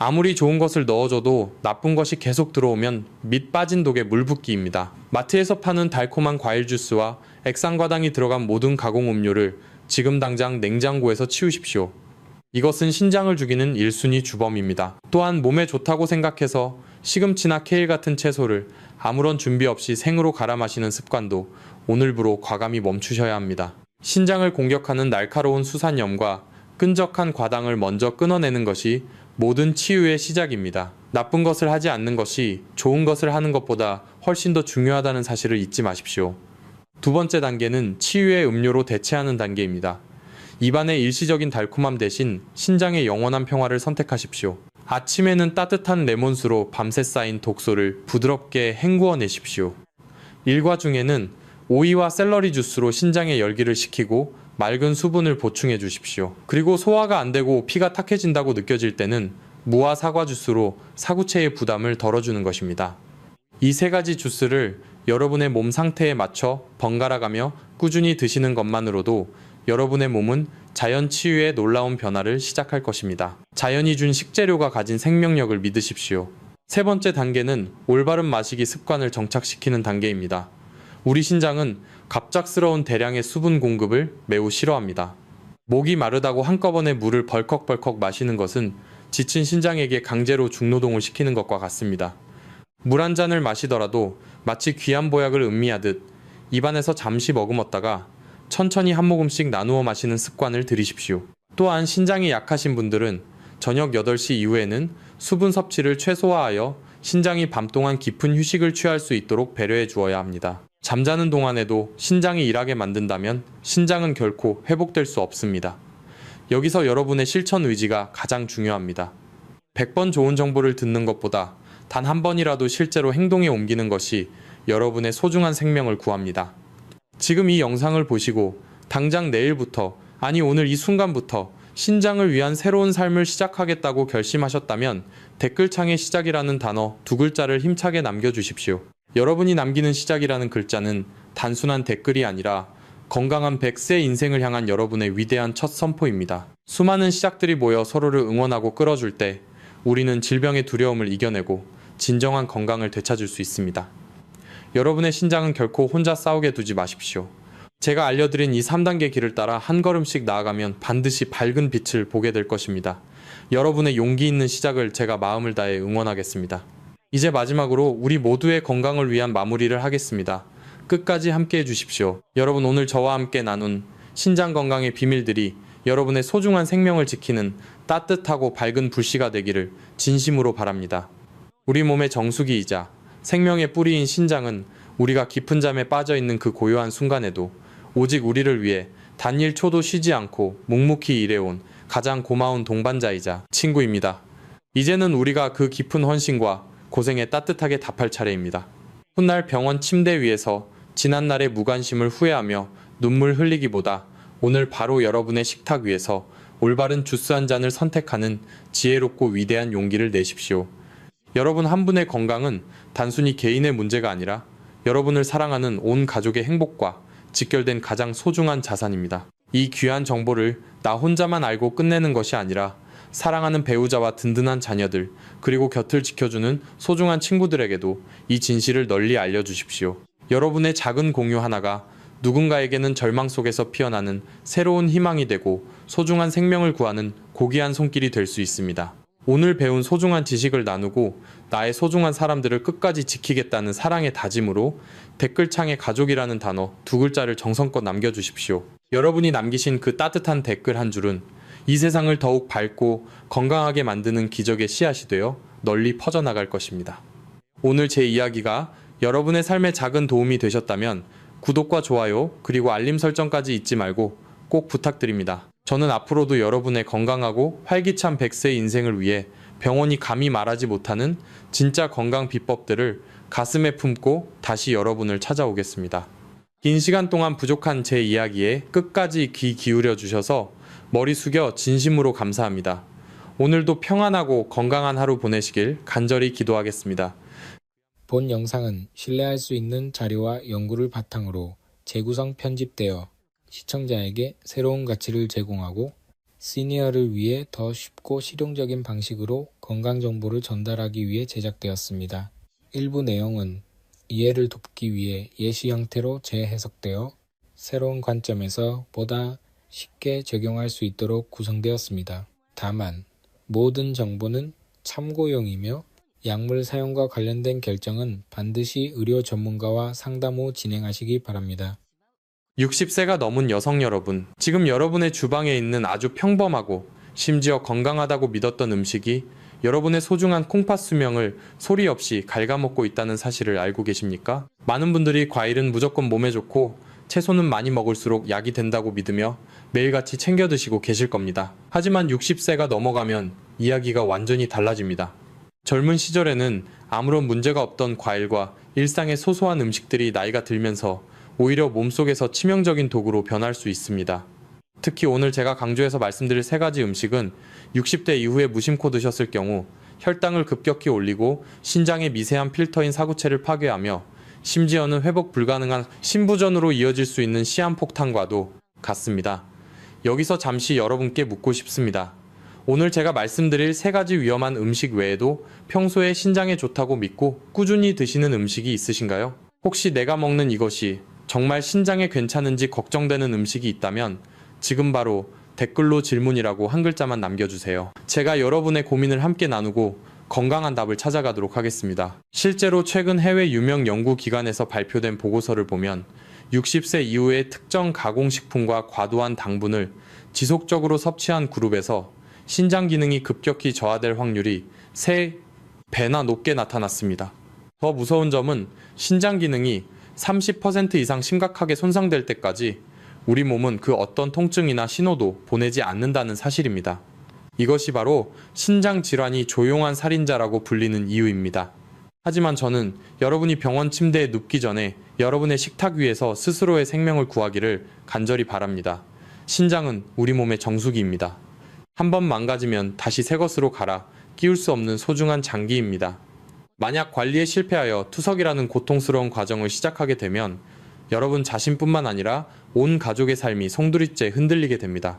Speaker 1: 아무리 좋은 것을 넣어줘도 나쁜 것이 계속 들어오면 밑 빠진 독에 물 붓기입니다. 마트에서 파는 달콤한 과일 주스와 액상과당이 들어간 모든 가공 음료를 지금 당장 냉장고에서 치우십시오. 이것은 신장을 죽이는 1순위 주범입니다. 또한 몸에 좋다고 생각해서 시금치나 케일 같은 채소를 아무런 준비 없이 생으로 갈아 마시는 습관도 오늘부로 과감히 멈추셔야 합니다. 신장을 공격하는 날카로운 수산염과 끈적한 과당을 먼저 끊어내는 것이 모든 치유의 시작입니다. 나쁜 것을 하지 않는 것이 좋은 것을 하는 것보다 훨씬 더 중요하다는 사실을 잊지 마십시오. 두 번째 단계는 치유의 음료로 대체하는 단계입니다. 입안의 일시적인 달콤함 대신 신장의 영원한 평화를 선택하십시오. 아침에는 따뜻한 레몬수로 밤새 쌓인 독소를 부드럽게 헹구어 내십시오. 일과 중에는 오이와 샐러리 주스로 신장의 열기를 식히고 맑은 수분을 보충해 주십시오. 그리고 소화가 안 되고 피가 탁해진다고 느껴질 때는 무와 사과 주스로 사구체의 부담을 덜어주는 것입니다. 이 3가지 주스를 여러분의 몸 상태에 맞춰 번갈아가며 꾸준히 드시는 것만으로도 여러분의 몸은 자연 치유의 놀라운 변화를 시작할 것입니다. 자연이 준 식재료가 가진 생명력을 믿으십시오. 세 번째 단계는 올바른 마시기 습관을 정착시키는 단계입니다. 우리 신장은 갑작스러운 대량의 수분 공급을 매우 싫어합니다. 목이 마르다고 한꺼번에 물을 벌컥벌컥 마시는 것은 지친 신장에게 강제로 중노동을 시키는 것과 같습니다. 물 한 잔을 마시더라도 마치 귀한 보약을 음미하듯 입안에서 잠시 머금었다가 천천히 한 모금씩 나누어 마시는 습관을 들이십시오. 또한 신장이 약하신 분들은 저녁 8시 이후에는 수분 섭취를 최소화하여 신장이 밤 동안 깊은 휴식을 취할 수 있도록 배려해 주어야 합니다. 잠자는 동안에도 신장이 일하게 만든다면 신장은 결코 회복될 수 없습니다. 여기서 여러분의 실천 의지가 가장 중요합니다. 100번 좋은 정보를 듣는 것보다 단 한 번이라도 실제로 행동에 옮기는 것이 여러분의 소중한 생명을 구합니다. 지금 이 영상을 보시고 당장 내일부터, 아니 오늘 이 순간부터 신장을 위한 새로운 삶을 시작하겠다고 결심하셨다면 댓글창에 시작이라는 단어 2글자를 힘차게 남겨주십시오. 여러분이 남기는 시작이라는 글자는 단순한 댓글이 아니라 건강한 100세 인생을 향한 여러분의 위대한 첫 선포입니다. 수많은 시작들이 모여 서로를 응원하고 끌어줄 때 우리는 질병의 두려움을 이겨내고 진정한 건강을 되찾을 수 있습니다. 여러분의 신장은 결코 혼자 싸우게 두지 마십시오. 제가 알려드린 이 3단계 길을 따라 한 걸음씩 나아가면 반드시 밝은 빛을 보게 될 것입니다. 여러분의 용기 있는 시작을 제가 마음을 다해 응원하겠습니다. 이제 마지막으로 우리 모두의 건강을 위한 마무리를 하겠습니다. 끝까지 함께해 주십시오. 여러분, 오늘 저와 함께 나눈 신장 건강의 비밀들이 여러분의 소중한 생명을 지키는 따뜻하고 밝은 불씨가 되기를 진심으로 바랍니다. 우리 몸의 정수기이자 생명의 뿌리인 신장은 우리가 깊은 잠에 빠져 있는 그 고요한 순간에도 오직 우리를 위해 단 1초도 쉬지 않고 묵묵히 일해온 가장 고마운 동반자이자 친구입니다. 이제는 우리가 그 깊은 헌신과 고생에 따뜻하게 답할 차례입니다. 훗날 병원 침대 위에서 지난날의 무관심을 후회하며 눈물 흘리기보다 오늘 바로 여러분의 식탁 위에서 올바른 주스 한 잔을 선택하는 지혜롭고 위대한 용기를 내십시오. 여러분 한 분의 건강은 단순히 개인의 문제가 아니라 여러분을 사랑하는 온 가족의 행복과 직결된 가장 소중한 자산입니다. 이 귀한 정보를 나 혼자만 알고 끝내는 것이 아니라 사랑하는 배우자와 든든한 자녀들, 그리고 곁을 지켜주는 소중한 친구들에게도 이 진실을 널리 알려주십시오. 여러분의 작은 공유 하나가 누군가에게는 절망 속에서 피어나는 새로운 희망이 되고 소중한 생명을 구하는 고귀한 손길이 될 수 있습니다. 오늘 배운 소중한 지식을 나누고 나의 소중한 사람들을 끝까지 지키겠다는 사랑의 다짐으로 댓글창에 가족이라는 단어 2글자를 정성껏 남겨주십시오. 여러분이 남기신 그 따뜻한 댓글 한 줄은 이 세상을 더욱 밝고 건강하게 만드는 기적의 씨앗이 되어 널리 퍼져나갈 것입니다. 오늘 제 이야기가 여러분의 삶에 작은 도움이 되셨다면 구독과 좋아요 그리고 알림 설정까지 잊지 말고 꼭 부탁드립니다. 저는 앞으로도 여러분의 건강하고 활기찬 100세 인생을 위해 병원이 감히 말하지 못하는 진짜 건강 비법들을 가슴에 품고 다시 여러분을 찾아오겠습니다. 긴 시간 동안 부족한 제 이야기에 끝까지 귀 기울여 주셔서 머리 숙여 진심으로 감사합니다. 오늘도 평안하고 건강한 하루 보내시길 간절히 기도하겠습니다.
Speaker 2: 본 영상은 신뢰할 수 있는 자료와 연구를 바탕으로 재구성 편집되어 시청자에게 새로운 가치를 제공하고 시니어를 위해 더 쉽고 실용적인 방식으로 건강 정보를 전달하기 위해 제작되었습니다. 일부 내용은 이해를 돕기 위해 예시 형태로 재해석되어 새로운 관점에서 보다 쉽게 적용할 수 있도록 구성되었습니다. 다만 모든 정보는 참고용이며 약물 사용과 관련된 결정은 반드시 의료 전문가와 상담 후 진행하시기 바랍니다.
Speaker 1: 60세가 넘은 여성 여러분, 지금 여러분의 주방에 있는 아주 평범하고 심지어 건강하다고 믿었던 음식이 여러분의 소중한 콩팥 수명을 소리 없이 갉아먹고 있다는 사실을 알고 계십니까? 많은 분들이 과일은 무조건 몸에 좋고 채소는 많이 먹을수록 약이 된다고 믿으며 매일같이 챙겨 드시고 계실 겁니다. 하지만 60세가 넘어가면 이야기가 완전히 달라집니다. 젊은 시절에는 아무런 문제가 없던 과일과 일상의 소소한 음식들이 나이가 들면서 오히려 몸속에서 치명적인 도구로 변할 수 있습니다. 특히 오늘 제가 강조해서 말씀드릴 3가지 음식은 60대 이후에 무심코 드셨을 경우 혈당을 급격히 올리고 신장의 미세한 필터인 사구체를 파괴하며 심지어는 회복 불가능한 심부전으로 이어질 수 있는 시한폭탄과도 같습니다. 여기서 잠시 여러분께 묻고 싶습니다. 오늘 제가 말씀드릴 3가지 위험한 음식 외에도 평소에 신장에 좋다고 믿고 꾸준히 드시는 음식이 있으신가요? 혹시 내가 먹는 이것이 정말 신장에 괜찮은지 걱정되는 음식이 있다면 지금 바로 댓글로 질문이라고 한 글자만 남겨주세요. 제가 여러분의 고민을 함께 나누고 건강한 답을 찾아가도록 하겠습니다. 실제로 최근 해외 유명 연구기관에서 발표된 보고서를 보면 60세 이후에 특정 가공식품과 과도한 당분을 지속적으로 섭취한 그룹에서 신장 기능이 급격히 저하될 확률이 3배나 높게 나타났습니다. 더 무서운 점은 신장 기능이 30% 이상 심각하게 손상될 때까지 우리 몸은 그 어떤 통증이나 신호도 보내지 않는다는 사실입니다. 이것이 바로 신장 질환이 조용한 살인자라고 불리는 이유입니다. 하지만 저는 여러분이 병원 침대에 눕기 전에 여러분의 식탁 위에서 스스로의 생명을 구하기를 간절히 바랍니다. 신장은 우리 몸의 정수기입니다. 한번 망가지면 다시 새 것으로 갈아 끼울 수 없는 소중한 장기입니다. 만약 관리에 실패하여 투석이라는 고통스러운 과정을 시작하게 되면 여러분 자신뿐만 아니라 온 가족의 삶이 송두리째 흔들리게 됩니다.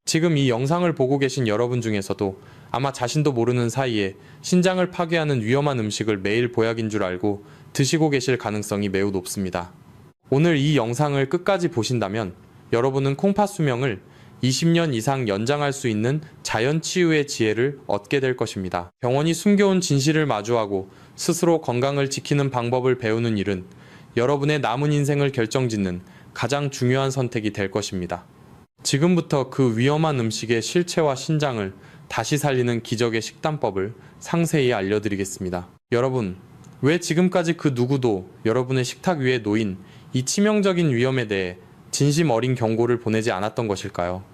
Speaker 1: 지금 이 영상을 보고 계신 여러분 중에서도 아마 자신도 모르는 사이에 신장을 파괴하는 위험한 음식을 매일 보약인 줄 알고 드시고 계실 가능성이 매우 높습니다. 오늘 이 영상을 끝까지 보신다면 여러분은 콩팥 수명을 20년 이상 연장할 수 있는 자연치유의 지혜를 얻게 될 것입니다. 병원이 숨겨온 진실을 마주하고 스스로 건강을 지키는 방법을 배우는 일은 여러분의 남은 인생을 결정짓는 가장 중요한 선택이 될 것입니다. 지금부터 그 위험한 음식의 실체와 신장을 다시 살리는 기적의 식단법을 상세히 알려드리겠습니다. 여러분, 왜 지금까지 그 누구도 여러분의 식탁 위에 놓인 이 치명적인 위험에 대해 진심 어린 경고를 보내지 않았던 것일까요?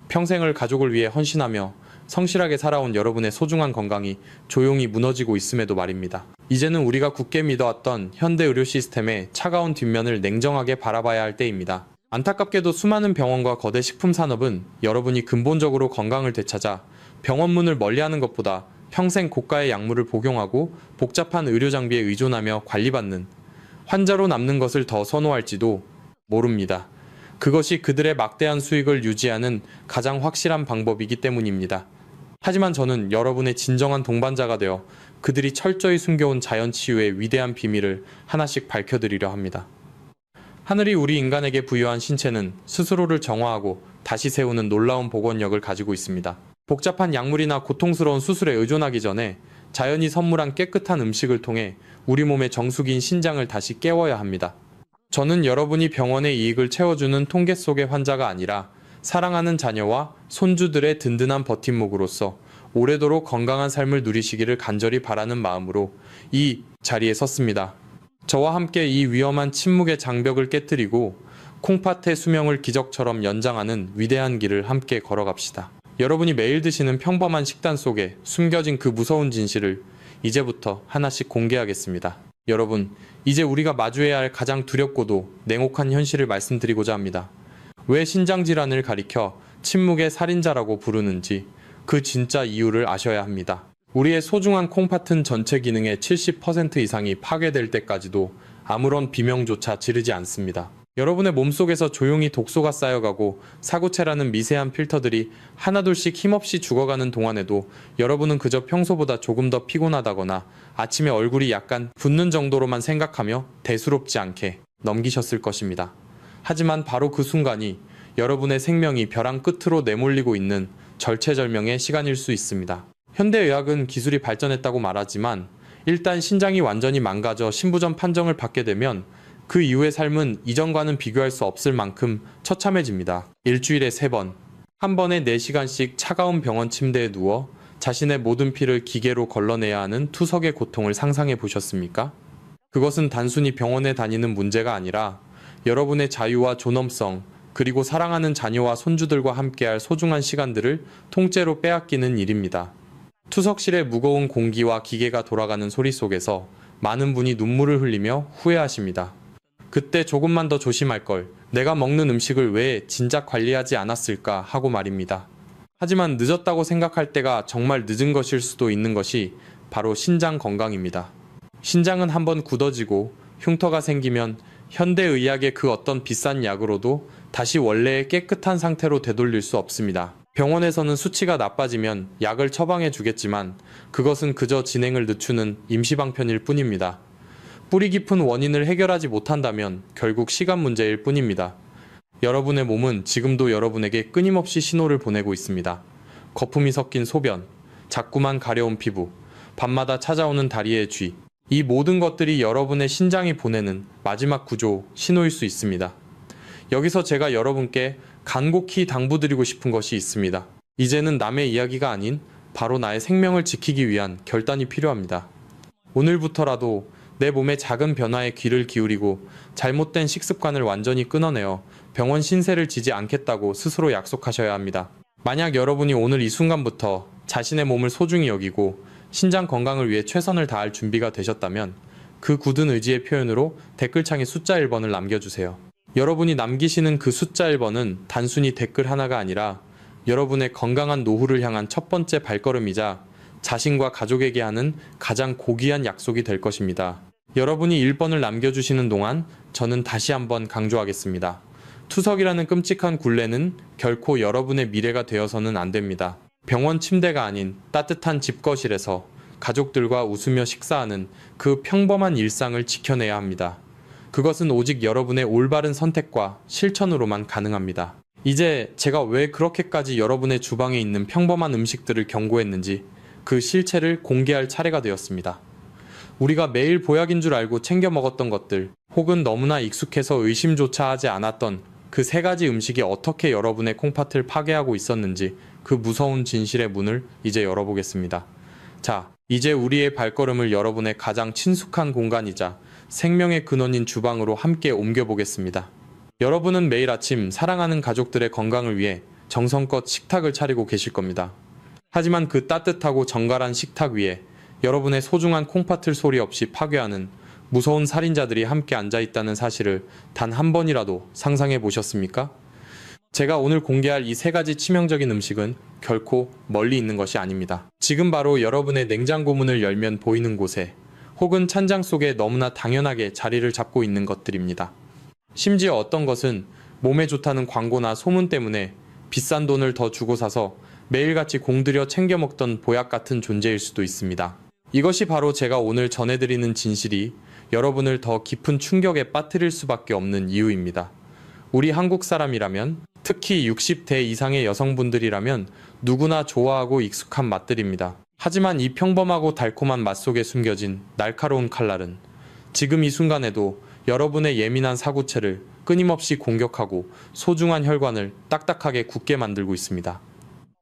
Speaker 1: 평생을 가족을 위해 헌신하며 성실하게 살아온 여러분의 소중한 건강이 조용히 무너지고 있음에도 말입니다. 이제는 우리가 굳게 믿어왔던 현대 의료 시스템의 차가운 뒷면을 냉정하게 바라봐야 할 때입니다. 안타깝게도 수많은 병원과 거대 식품 산업은 여러분이 근본적으로 건강을 되찾아 병원 문을 멀리하는 것보다 평생 고가의 약물을 복용하고 복잡한 의료 장비에 의존하며 관리받는 환자로 남는 것을 더 선호할지도 모릅니다. 그것이 그들의 막대한 수익을 유지하는 가장 확실한 방법이기 때문입니다. 하지만 저는 여러분의 진정한 동반자가 되어 그들이 철저히 숨겨온 자연치유의 위대한 비밀을 하나씩 밝혀드리려 합니다. 하늘이 우리 인간에게 부여한 신체는 스스로를 정화하고 다시 세우는 놀라운 복원력을 가지고 있습니다. 복잡한 약물이나 고통스러운 수술에 의존하기 전에 자연이 선물한 깨끗한 음식을 통해 우리 몸의 정수기인 신장을 다시 깨워야 합니다. 저는 여러분이 병원의 이익을 채워주는 통계 속의 환자가 아니라 사랑하는 자녀와 손주들의 든든한 버팀목으로서 오래도록 건강한 삶을 누리시기를 간절히 바라는 마음으로 이 자리에 섰습니다. 저와 함께 이 위험한 침묵의 장벽을 깨뜨리고 콩팥의 수명을 기적처럼 연장하는 위대한 길을 함께 걸어갑시다. 여러분이 매일 드시는 평범한 식단 속에 숨겨진 그 무서운 진실을 이제부터 하나씩 공개하겠습니다. 여러분, 이제 우리가 마주해야 할 가장 두렵고도 냉혹한 현실을 말씀드리고자 합니다. 왜 신장 질환을 가리켜 침묵의 살인자라고 부르는지 그 진짜 이유를 아셔야 합니다. 우리의 소중한 콩팥은 전체 기능의 70% 이상이 파괴될 때까지도 아무런 비명조차 지르지 않습니다. 여러분의 몸속에서 조용히 독소가 쌓여가고 사구체라는 미세한 필터들이 하나둘씩 힘없이 죽어가는 동안에도 여러분은 그저 평소보다 조금 더 피곤하다거나 아침에 얼굴이 약간 붓는 정도로만 생각하며 대수롭지 않게 넘기셨을 것입니다. 하지만 바로 그 순간이 여러분의 생명이 벼랑 끝으로 내몰리고 있는 절체절명의 시간일 수 있습니다. 현대의학은 기술이 발전했다고 말하지만 일단 신장이 완전히 망가져 신부전 판정을 받게 되면 그 이후의 삶은 이전과는 비교할 수 없을 만큼 처참해집니다. 일주일에 3번, 한 번에 4시간씩 차가운 병원 침대에 누워 자신의 모든 피를 기계로 걸러내야 하는 투석의 고통을 상상해 보셨습니까? 그것은 단순히 병원에 다니는 문제가 아니라 여러분의 자유와 존엄성, 그리고 사랑하는 자녀와 손주들과 함께할 소중한 시간들을 통째로 빼앗기는 일입니다. 투석실의 무거운 공기와 기계가 돌아가는 소리 속에서 많은 분이 눈물을 흘리며 후회하십니다. 그때 조금만 더 조심할 걸, 내가 먹는 음식을 왜 진작 관리하지 않았을까 하고 말입니다. 하지만 늦었다고 생각할 때가 정말 늦은 것일 수도 있는 것이 바로 신장 건강입니다. 신장은 한번 굳어지고 흉터가 생기면 현대의학의 그 어떤 비싼 약으로도 다시 원래의 깨끗한 상태로 되돌릴 수 없습니다. 병원에서는 수치가 나빠지면 약을 처방해 주겠지만 그것은 그저 진행을 늦추는 임시방편일 뿐입니다. 뿌리 깊은 원인을 해결하지 못한다면 결국 시간 문제일 뿐입니다. 여러분의 몸은 지금도 여러분에게 끊임없이 신호를 보내고 있습니다. 거품이 섞인 소변, 자꾸만 가려운 피부, 밤마다 찾아오는 다리의 쥐. 이 모든 것들이 여러분의 신장이 보내는 마지막 구조, 신호일 수 있습니다. 여기서 제가 여러분께 간곡히 당부드리고 싶은 것이 있습니다. 이제는 남의 이야기가 아닌 바로 나의 생명을 지키기 위한 결단이 필요합니다. 오늘부터라도 내 몸의 작은 변화에 귀를 기울이고 잘못된 식습관을 완전히 끊어내어 병원 신세를 지지 않겠다고 스스로 약속하셔야 합니다. 만약 여러분이 오늘 이 순간부터 자신의 몸을 소중히 여기고 신장 건강을 위해 최선을 다할 준비가 되셨다면 그 굳은 의지의 표현으로 댓글창에 숫자 1번을 남겨주세요. 여러분이 남기시는 그 숫자 1번은 단순히 댓글 하나가 아니라 여러분의 건강한 노후를 향한 첫 번째 발걸음이자 자신과 가족에게 하는 가장 고귀한 약속이 될 것입니다. 여러분이 1번을 남겨주시는 동안 저는 다시 한번 강조하겠습니다. 투석이라는 끔찍한 굴레는 결코 여러분의 미래가 되어서는 안 됩니다. 병원 침대가 아닌 따뜻한 집거실에서 가족들과 웃으며 식사하는 그 평범한 일상을 지켜내야 합니다. 그것은 오직 여러분의 올바른 선택과 실천으로만 가능합니다. 이제 제가 왜 그렇게까지 여러분의 주방에 있는 평범한 음식들을 경고했는지 그 실체를 공개할 차례가 되었습니다. 우리가 매일 보약인 줄 알고 챙겨 먹었던 것들, 혹은 너무나 익숙해서 의심조차 하지 않았던 그 3가지 음식이 어떻게 여러분의 콩팥을 파괴하고 있었는지 그 무서운 진실의 문을 이제 열어보겠습니다. 자, 이제 우리의 발걸음을 여러분의 가장 친숙한 공간이자 생명의 근원인 주방으로 함께 옮겨보겠습니다. 여러분은 매일 아침 사랑하는 가족들의 건강을 위해 정성껏 식탁을 차리고 계실 겁니다. 하지만 그 따뜻하고 정갈한 식탁 위에 여러분의 소중한 콩팥을 소리 없이 파괴하는 무서운 살인자들이 함께 앉아있다는 사실을 단 한 번이라도 상상해 보셨습니까? 제가 오늘 공개할 이 3가지 치명적인 음식은 결코 멀리 있는 것이 아닙니다. 지금 바로 여러분의 냉장고 문을 열면 보이는 곳에 혹은 찬장 속에 너무나 당연하게 자리를 잡고 있는 것들입니다. 심지어 어떤 것은 몸에 좋다는 광고나 소문 때문에 비싼 돈을 더 주고 사서 매일같이 공들여 챙겨 먹던 보약 같은 존재일 수도 있습니다. 이것이 바로 제가 오늘 전해드리는 진실이 여러분을 더 깊은 충격에 빠뜨릴 수밖에 없는 이유입니다. 우리 한국 사람이라면, 특히 60대 이상의 여성분들이라면 누구나 좋아하고 익숙한 맛들입니다. 하지만 이 평범하고 달콤한 맛 속에 숨겨진 날카로운 칼날은 지금 이 순간에도 여러분의 예민한 사구체를 끊임없이 공격하고 소중한 혈관을 딱딱하게 굳게 만들고 있습니다.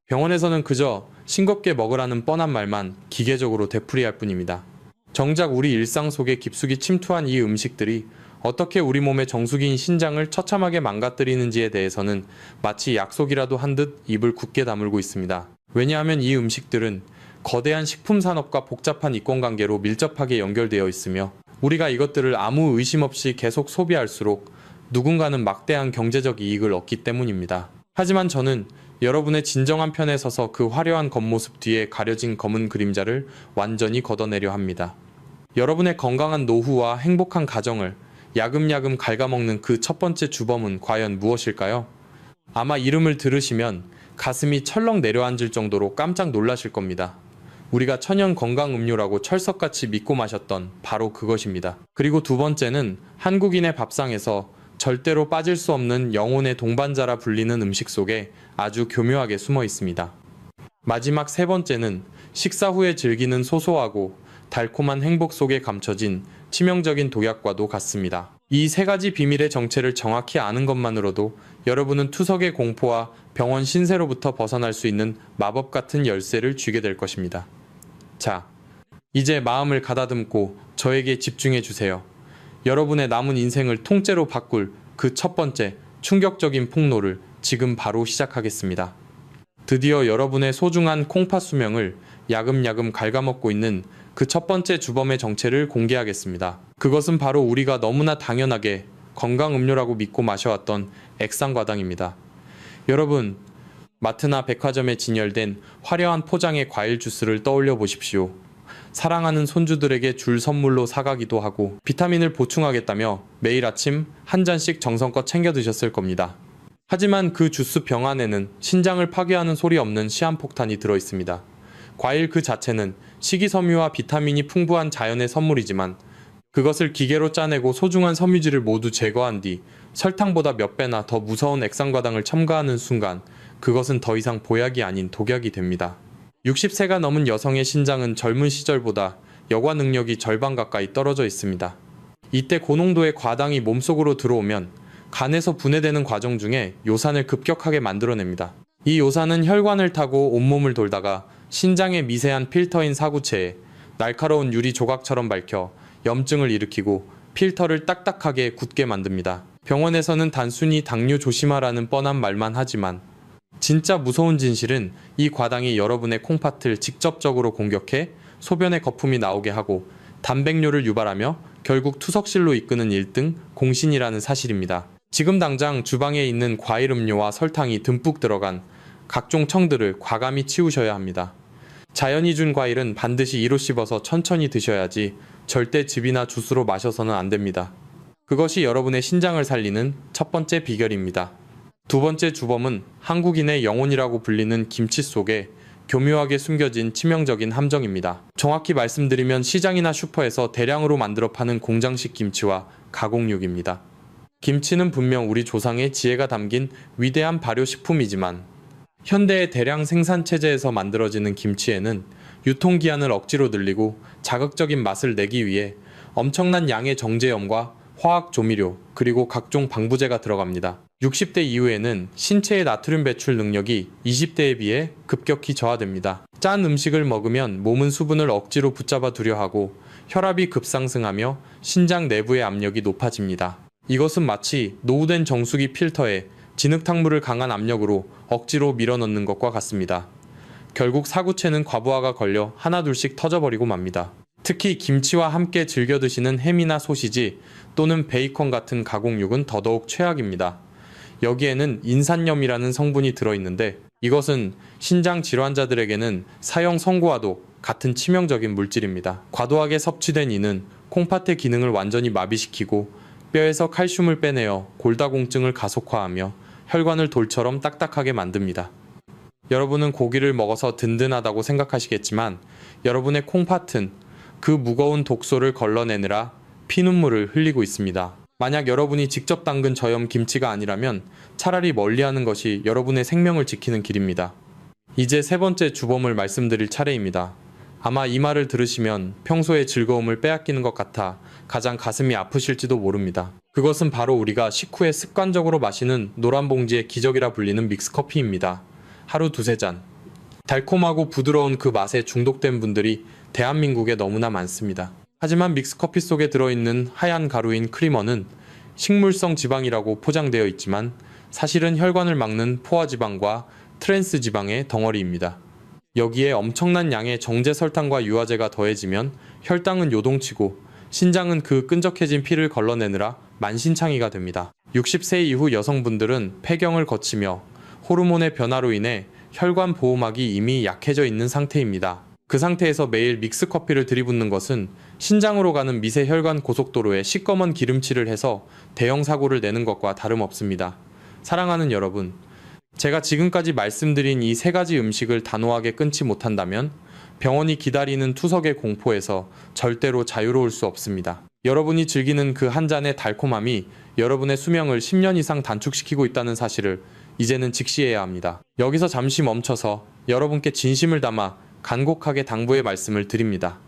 Speaker 1: 병원에서는 그저 싱겁게 먹으라는 뻔한 말만 기계적으로 되풀이할 뿐입니다. 정작 우리 일상 속에 깊숙이 침투한 이 음식들이 어떻게 우리 몸의 정수기인 신장을 처참하게 망가뜨리는지에 대해서는 마치 약속이라도 한 듯 입을 굳게 다물고 있습니다. 왜냐하면 이 음식들은 거대한 식품 산업과 복잡한 이권관계로 밀접하게 연결되어 있으며 우리가 이것들을 아무 의심 없이 계속 소비할수록 누군가는 막대한 경제적 이익을 얻기 때문입니다. 하지만 저는 여러분의 진정한 편에 서서 그 화려한 겉모습 뒤에 가려진 검은 그림자를 완전히 걷어내려 합니다. 여러분의 건강한 노후와 행복한 가정을 야금야금 갉아먹는 그 첫 번째 주범은 과연 무엇일까요? 아마 이름을 들으시면 가슴이 철렁 내려앉을 정도로 깜짝 놀라실 겁니다. 우리가 천연 건강 음료라고 철석같이 믿고 마셨던 바로 그것입니다. 그리고 두 번째는 한국인의 밥상에서 절대로 빠질 수 없는 영혼의 동반자라 불리는 음식 속에 아주 교묘하게 숨어 있습니다. 마지막 세 번째는 식사 후에 즐기는 소소하고 달콤한 행복 속에 감춰진 치명적인 독약과도 같습니다. 이 세 가지 비밀의 정체를 정확히 아는 것만으로도 여러분은 투석의 공포와 병원 신세로부터 벗어날 수 있는 마법 같은 열쇠를 쥐게 될 것입니다. 자, 이제 마음을 가다듬고 저에게 집중해 주세요. 여러분의 남은 인생을 통째로 바꿀 그 첫 번째 충격적인 폭로를 지금 바로 시작하겠습니다. 드디어 여러분의 소중한 콩팥 수명을 야금야금 갉아먹고 있는 그 첫 번째 주범의 정체를 공개하겠습니다. 그것은 바로 우리가 너무나 당연하게 건강음료라고 믿고 마셔왔던 액상과당입니다. 여러분, 마트나 백화점에 진열된 화려한 포장의 과일 주스를 떠올려 보십시오. 사랑하는 손주들에게 줄 선물로 사가기도 하고 비타민을 보충하겠다며 매일 아침 한 잔씩 정성껏 챙겨 드셨을 겁니다. 하지만 그 주스 병 안에는 신장을 파괴하는 소리 없는 시한폭탄이 들어있습니다. 과일 그 자체는 식이섬유와 비타민이 풍부한 자연의 선물이지만 그것을 기계로 짜내고 소중한 섬유질을 모두 제거한 뒤 설탕보다 몇 배나 더 무서운 액상과당을 첨가하는 순간 그것은 더 이상 보약이 아닌 독약이 됩니다. 60세가 넘은 여성의 신장은 젊은 시절보다 여과 능력이 절반 가까이 떨어져 있습니다. 이때 고농도의 과당이 몸속으로 들어오면 간에서 분해되는 과정 중에 요산을 급격하게 만들어냅니다. 이 요산은 혈관을 타고 온몸을 돌다가 신장의 미세한 필터인 사구체에 날카로운 유리 조각처럼 밝혀 염증을 일으키고 필터를 딱딱하게 굳게 만듭니다. 병원에서는 단순히 당뇨 조심하라는 뻔한 말만 하지만 진짜 무서운 진실은 이 과당이 여러분의 콩팥을 직접적으로 공격해 소변의 거품이 나오게 하고 단백뇨를 유발하며 결국 투석실로 이끄는 1등 공신이라는 사실입니다. 지금 당장 주방에 있는 과일 음료와 설탕이 듬뿍 들어간 각종 청들을 과감히 치우셔야 합니다. 자연이 준 과일은 반드시 이로 씹어서 천천히 드셔야지 절대 즙이나 주스로 마셔서는 안 됩니다. 그것이 여러분의 신장을 살리는 첫 번째 비결입니다. 두 번째 주범은 한국인의 영혼이라고 불리는 김치 속에 교묘하게 숨겨진 치명적인 함정입니다. 정확히 말씀드리면 시장이나 슈퍼에서 대량으로 만들어 파는 공장식 김치와 가공육입니다. 김치는 분명 우리 조상의 지혜가 담긴 위대한 발효식품이지만 현대의 대량 생산 체제에서 만들어지는 김치에는 유통기한을 억지로 늘리고 자극적인 맛을 내기 위해 엄청난 양의 정제염과 화학 조미료 그리고 각종 방부제가 들어갑니다. 60대 이후에는 신체의 나트륨 배출 능력이 20대에 비해 급격히 저하됩니다. 짠 음식을 먹으면 몸은 수분을 억지로 붙잡아 두려 하고 혈압이 급상승하며 신장 내부의 압력이 높아집니다. 이것은 마치 노후된 정수기 필터에 진흙탕물을 강한 압력으로 억지로 밀어넣는 것과 같습니다. 결국 사구체는 과부하가 걸려 하나둘씩 터져버리고 맙니다. 특히 김치와 함께 즐겨 드시는 햄이나 소시지 또는 베이컨 같은 가공육은 더더욱 최악입니다. 여기에는 인산염이라는 성분이 들어있는데 이것은 신장 질환자들에게는 사형 선고와도 같은 치명적인 물질입니다. 과도하게 섭취된 이는 콩팥의 기능을 완전히 마비시키고 뼈에서 칼슘을 빼내어 골다공증을 가속화하며 혈관을 돌처럼 딱딱하게 만듭니다. 여러분은 고기를 먹어서 든든하다고 생각하시겠지만 여러분의 콩팥은 그 무거운 독소를 걸러내느라 피눈물을 흘리고 있습니다. 만약 여러분이 직접 담근 저염 김치가 아니라면 차라리 멀리하는 것이 여러분의 생명을 지키는 길입니다. 이제 세 번째 주범을 말씀드릴 차례입니다. 아마 이 말을 들으시면 평소의 즐거움을 빼앗기는 것 같아 가장 가슴이 아프실지도 모릅니다. 그것은 바로 우리가 식후에 습관적으로 마시는 노란 봉지의 기적이라 불리는 믹스커피입니다. 하루 두세 잔. 달콤하고 부드러운 그 맛에 중독된 분들이 대한민국에 너무나 많습니다. 하지만 믹스커피 속에 들어있는 하얀 가루인 크리머는 식물성 지방이라고 포장되어 있지만 사실은 혈관을 막는 포화지방과 트랜스 지방의 덩어리입니다. 여기에 엄청난 양의 정제 설탕과 유화제가 더해지면 혈당은 요동치고 신장은 그 끈적해진 피를 걸러내느라 만신창이가 됩니다. 60세 이후 여성분들은 폐경을 거치며 호르몬의 변화로 인해 혈관 보호막이 이미 약해져 있는 상태입니다. 그 상태에서 매일 믹스커피를 들이붓는 것은 신장으로 가는 미세 혈관 고속도로에 시꺼먼 기름칠을 해서 대형 사고를 내는 것과 다름없습니다. 사랑하는 여러분, 제가 지금까지 말씀드린 이 세 가지 음식을 단호하게 끊지 못한다면 병원이 기다리는 투석의 공포에서 절대로 자유로울 수 없습니다. 여러분이 즐기는 그 한 잔의 달콤함이 여러분의 수명을 10년 이상 단축시키고 있다는 사실을 이제는 직시해야 합니다. 여기서 잠시 멈춰서 여러분께 진심을 담아 간곡하게 당부의 말씀을 드립니다.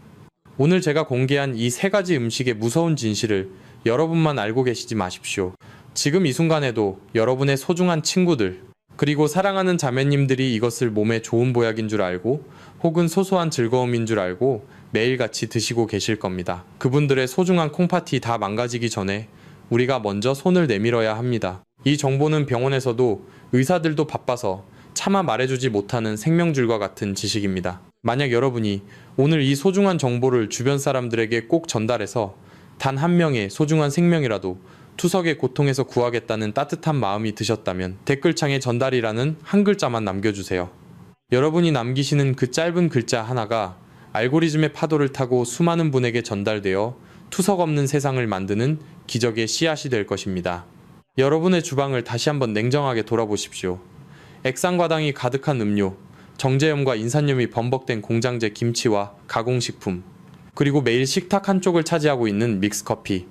Speaker 1: 오늘 제가 공개한 이 세 가지 음식의 무서운 진실을 여러분만 알고 계시지 마십시오. 지금 이 순간에도 여러분의 소중한 친구들, 그리고 사랑하는 자매님들이 이것을 몸에 좋은 보약인 줄 알고 혹은 소소한 즐거움인 줄 알고 매일같이 드시고 계실 겁니다. 그분들의 소중한 콩파티 다 망가지기 전에 우리가 먼저 손을 내밀어야 합니다. 이 정보는 병원에서도 의사들도 바빠서 차마 말해주지 못하는 생명줄과 같은 지식입니다. 만약 여러분이 오늘 이 소중한 정보를 주변 사람들에게 꼭 전달해서 단 한 명의 소중한 생명이라도 투석의 고통에서 구하겠다는 따뜻한 마음이 드셨다면 댓글창에 전달이라는 한 글자만 남겨주세요. 여러분이 남기시는 그 짧은 글자 하나가 알고리즘의 파도를 타고 수많은 분에게 전달되어 투석 없는 세상을 만드는 기적의 씨앗이 될 것입니다. 여러분의 주방을 다시 한번 냉정하게 돌아보십시오. 액상과당이 가득한 음료, 정제염과 인산염이 범벅된 공장제 김치와 가공식품, 그리고 매일 식탁 한쪽을 차지하고 있는 믹스커피.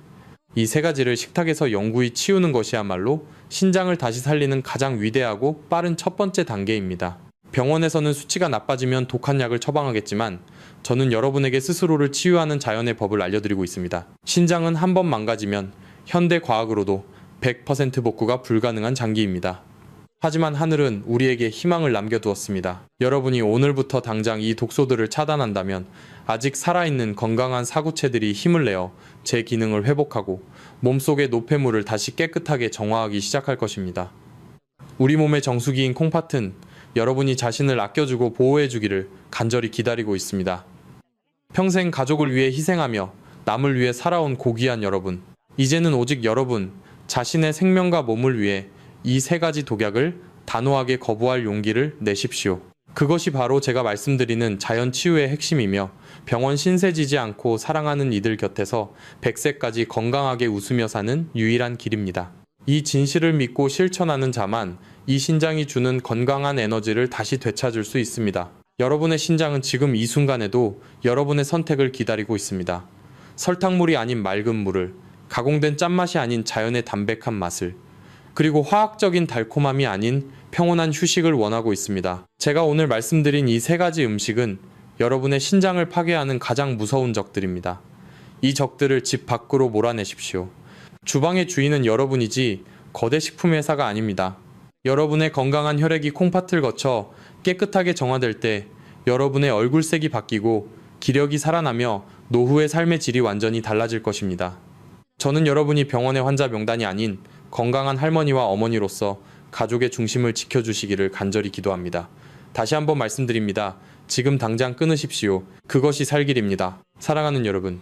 Speaker 1: 이 세 가지를 식탁에서 영구히 치우는 것이야말로 신장을 다시 살리는 가장 위대하고 빠른 첫 번째 단계입니다. 병원에서는 수치가 나빠지면 독한 약을 처방하겠지만 저는 여러분에게 스스로를 치유하는 자연의 법을 알려드리고 있습니다. 신장은 한 번 망가지면 현대 과학으로도 100% 복구가 불가능한 장기입니다. 하지만 하늘은 우리에게 희망을 남겨두었습니다. 여러분이 오늘부터 당장 이 독소들을 차단한다면 아직 살아있는 건강한 사구체들이 힘을 내어 제 기능을 회복하고 몸속의 노폐물을 다시 깨끗하게 정화하기 시작할 것입니다. 우리 몸의 정수기인 콩팥은 여러분이 자신을 아껴주고 보호해주기를 간절히 기다리고 있습니다. 평생 가족을 위해 희생하며 남을 위해 살아온 고귀한 여러분, 이제는 오직 여러분 자신의 생명과 몸을 위해 이 세 가지 독약을 단호하게 거부할 용기를 내십시오. 그것이 바로 제가 말씀드리는 자연 치유의 핵심이며 병원 신세지지 않고 사랑하는 이들 곁에서 100세까지 건강하게 웃으며 사는 유일한 길입니다. 이 진실을 믿고 실천하는 자만 이 신장이 주는 건강한 에너지를 다시 되찾을 수 있습니다. 여러분의 신장은 지금 이 순간에도 여러분의 선택을 기다리고 있습니다. 설탕물이 아닌 맑은 물을, 가공된 짠맛이 아닌 자연의 담백한 맛을, 그리고 화학적인 달콤함이 아닌 평온한 휴식을 원하고 있습니다. 제가 오늘 말씀드린 이 세 가지 음식은 여러분의 신장을 파괴하는 가장 무서운 적들입니다. 이 적들을 집 밖으로 몰아내십시오. 주방의 주인은 여러분이지 거대 식품회사가 아닙니다. 여러분의 건강한 혈액이 콩팥을 거쳐 깨끗하게 정화될 때 여러분의 얼굴색이 바뀌고 기력이 살아나며 노후의 삶의 질이 완전히 달라질 것입니다. 저는 여러분이 병원의 환자 명단이 아닌 건강한 할머니와 어머니로서 가족의 중심을 지켜주시기를 간절히 기도합니다. 다시 한번 말씀드립니다. 지금 당장 끊으십시오. 그것이 살 길입니다. 사랑하는 여러분,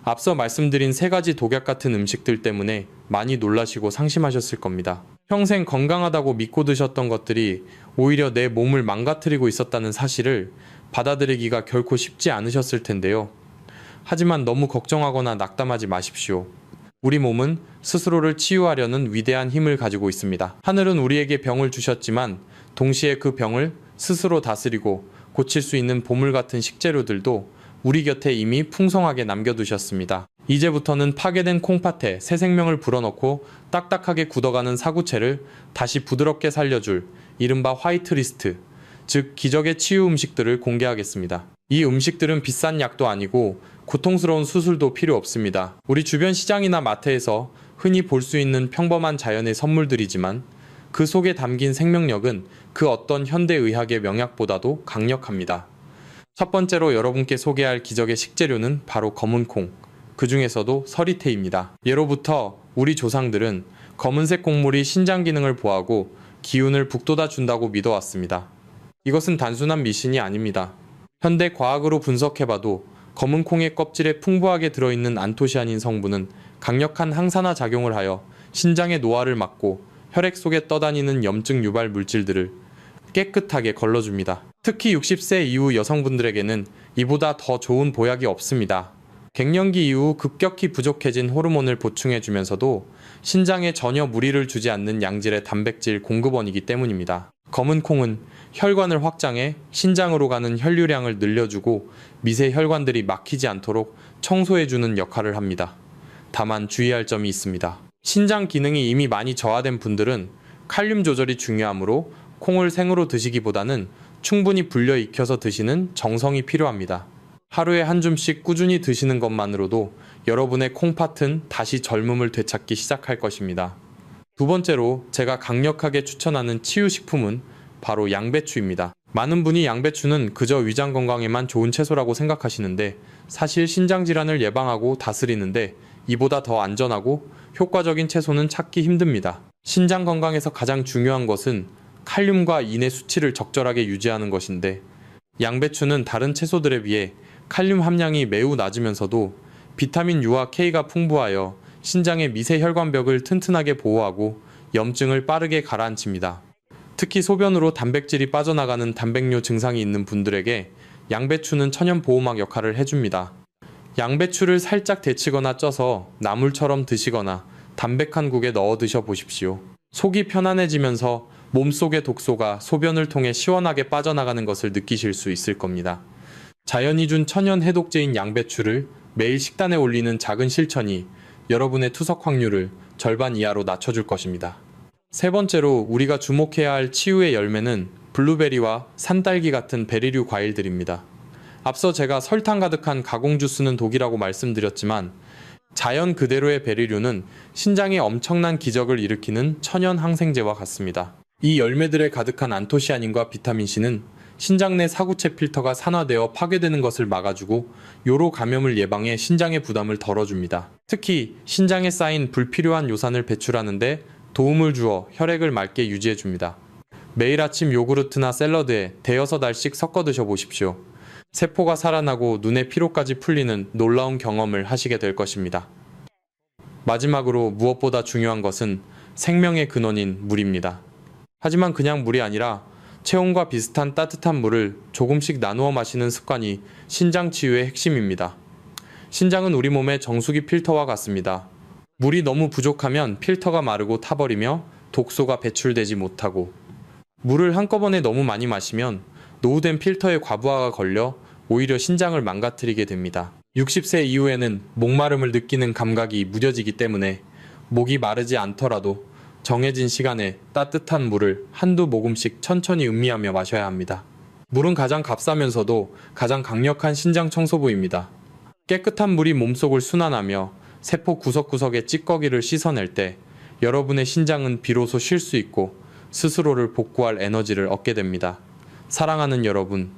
Speaker 1: 앞서 말씀드린 세 가지 독약 같은 음식들 때문에 많이 놀라시고 상심하셨을 겁니다. 평생 건강하다고 믿고 드셨던 것들이 오히려 내 몸을 망가뜨리고 있었다는 사실을 받아들이기가 결코 쉽지 않으셨을 텐데요. 하지만 너무 걱정하거나 낙담하지 마십시오. 우리 몸은 스스로를 치유하려는 위대한 힘을 가지고 있습니다. 하늘은 우리에게 병을 주셨지만 동시에 그 병을 스스로 다스리고 고칠 수 있는 보물 같은 식재료들도 우리 곁에 이미 풍성하게 남겨두셨습니다. 이제부터는 파괴된 콩팥에 새 생명을 불어넣고 딱딱하게 굳어가는 사구체를 다시 부드럽게 살려줄 이른바 화이트리스트, 즉 기적의 치유 음식들을 공개하겠습니다. 이 음식들은 비싼 약도 아니고 고통스러운 수술도 필요 없습니다. 우리 주변 시장이나 마트에서 흔히 볼 수 있는 평범한 자연의 선물들이지만 그 속에 담긴 생명력은 그 어떤 현대의학의 명약보다도 강력합니다. 첫 번째로 여러분께 소개할 기적의 식재료는 바로 검은콩, 그 중에서도 서리태입니다. 예로부터 우리 조상들은 검은색 곡물이 신장 기능을 보하고 기운을 북돋아 준다고 믿어왔습니다. 이것은 단순한 미신이 아닙니다. 현대 과학으로 분석해봐도 검은 콩의 껍질에 풍부하게 들어있는 안토시아닌 성분은 강력한 항산화 작용을 하여 신장의 노화를 막고 혈액 속에 떠다니는 염증 유발 물질들을 깨끗하게 걸러줍니다. 특히 60세 이후 여성분들에게는 이보다 더 좋은 보약이 없습니다. 갱년기 이후 급격히 부족해진 호르몬을 보충해주면서도 신장에 전혀 무리를 주지 않는 양질의 단백질 공급원이기 때문입니다. 검은 콩은 혈관을 확장해 신장으로 가는 혈류량을 늘려주고 미세 혈관들이 막히지 않도록 청소해주는 역할을 합니다. 다만 주의할 점이 있습니다. 신장 기능이 이미 많이 저하된 분들은 칼륨 조절이 중요하므로 콩을 생으로 드시기보다는 충분히 불려 익혀서 드시는 정성이 필요합니다. 하루에 한 줌씩 꾸준히 드시는 것만으로도 여러분의 콩팥은 다시 젊음을 되찾기 시작할 것입니다. 두 번째로 제가 강력하게 추천하는 치유식품은 바로 양배추입니다. 많은 분이 양배추는 그저 위장 건강에만 좋은 채소라고 생각하시는데 사실 신장질환을 예방하고 다스리는데 이보다 더 안전하고 효과적인 채소는 찾기 힘듭니다. 신장 건강에서 가장 중요한 것은 칼륨과 인의 수치를 적절하게 유지하는 것인데 양배추는 다른 채소들에 비해 칼륨 함량이 매우 낮으면서도 비타민 U와 K가 풍부하여 신장의 미세 혈관벽을 튼튼하게 보호하고 염증을 빠르게 가라앉힙니다. 특히 소변으로 단백질이 빠져나가는 단백뇨 증상이 있는 분들에게 양배추는 천연 보호막 역할을 해줍니다. 양배추를 살짝 데치거나 쪄서 나물처럼 드시거나 담백한 국에 넣어 드셔 보십시오. 속이 편안해지면서 몸속의 독소가 소변을 통해 시원하게 빠져나가는 것을 느끼실 수 있을 겁니다. 자연이 준 천연 해독제인 양배추를 매일 식단에 올리는 작은 실천이 여러분의 투석 확률을 절반 이하로 낮춰줄 것입니다. 세 번째로 우리가 주목해야 할 치유의 열매는 블루베리와 산딸기 같은 베리류 과일들입니다. 앞서 제가 설탕 가득한 가공 주스는 독이라고 말씀드렸지만 자연 그대로의 베리류는 신장에 엄청난 기적을 일으키는 천연 항생제와 같습니다. 이 열매들에 가득한 안토시아닌과 비타민C는 신장 내 사구체 필터가 산화되어 파괴되는 것을 막아주고 요로 감염을 예방해 신장의 부담을 덜어줍니다. 특히 신장에 쌓인 불필요한 요산을 배출하는데 도움을 주어 혈액을 맑게 유지해줍니다. 매일 아침 요구르트나 샐러드에 대여섯 알씩 섞어 드셔보십시오. 세포가 살아나고 눈의 피로까지 풀리는 놀라운 경험을 하시게 될 것입니다. 마지막으로 무엇보다 중요한 것은 생명의 근원인 물입니다. 하지만 그냥 물이 아니라 체온과 비슷한 따뜻한 물을 조금씩 나누어 마시는 습관이 신장 치유의 핵심입니다. 신장은 우리 몸의 정수기 필터와 같습니다. 물이 너무 부족하면 필터가 마르고 타버리며 독소가 배출되지 못하고 물을 한꺼번에 너무 많이 마시면 노후된 필터에 과부하가 걸려 오히려 신장을 망가뜨리게 됩니다. 60세 이후에는 목마름을 느끼는 감각이 무뎌지기 때문에 목이 마르지 않더라도 정해진 시간에 따뜻한 물을 한두 모금씩 천천히 음미하며 마셔야 합니다. 물은 가장 값싸면서도 가장 강력한 신장 청소부입니다. 깨끗한 물이 몸속을 순환하며 세포 구석구석의 찌꺼기를 씻어낼 때 여러분의 신장은 비로소 쉴 수 있고 스스로를 복구할 에너지를 얻게 됩니다. 사랑하는 여러분,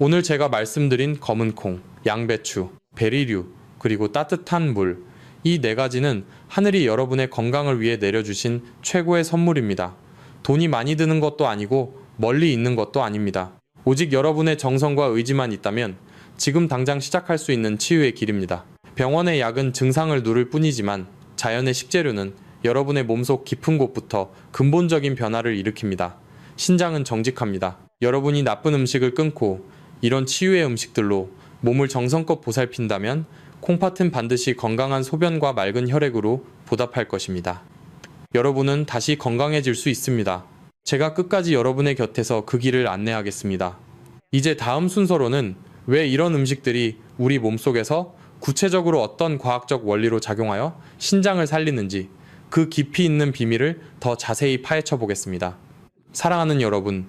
Speaker 1: 오늘 제가 말씀드린 검은 콩, 양배추, 베리류, 그리고 따뜻한 물, 이 네 가지는 하늘이 여러분의 건강을 위해 내려주신 최고의 선물입니다. 돈이 많이 드는 것도 아니고 멀리 있는 것도 아닙니다. 오직 여러분의 정성과 의지만 있다면 지금 당장 시작할 수 있는 치유의 길입니다. 병원의 약은 증상을 누를 뿐이지만 자연의 식재료는 여러분의 몸속 깊은 곳부터 근본적인 변화를 일으킵니다. 신장은 정직합니다. 여러분이 나쁜 음식을 끊고 이런 치유의 음식들로 몸을 정성껏 보살핀다면 콩팥은 반드시 건강한 소변과 맑은 혈액으로 보답할 것입니다. 여러분은 다시 건강해질 수 있습니다. 제가 끝까지 여러분의 곁에서 그 길을 안내하겠습니다. 이제 다음 순서로는 왜 이런 음식들이 우리 몸속에서 구체적으로 어떤 과학적 원리로 작용하여 신장을 살리는지 그 깊이 있는 비밀을 더 자세히 파헤쳐 보겠습니다. 사랑하는 여러분,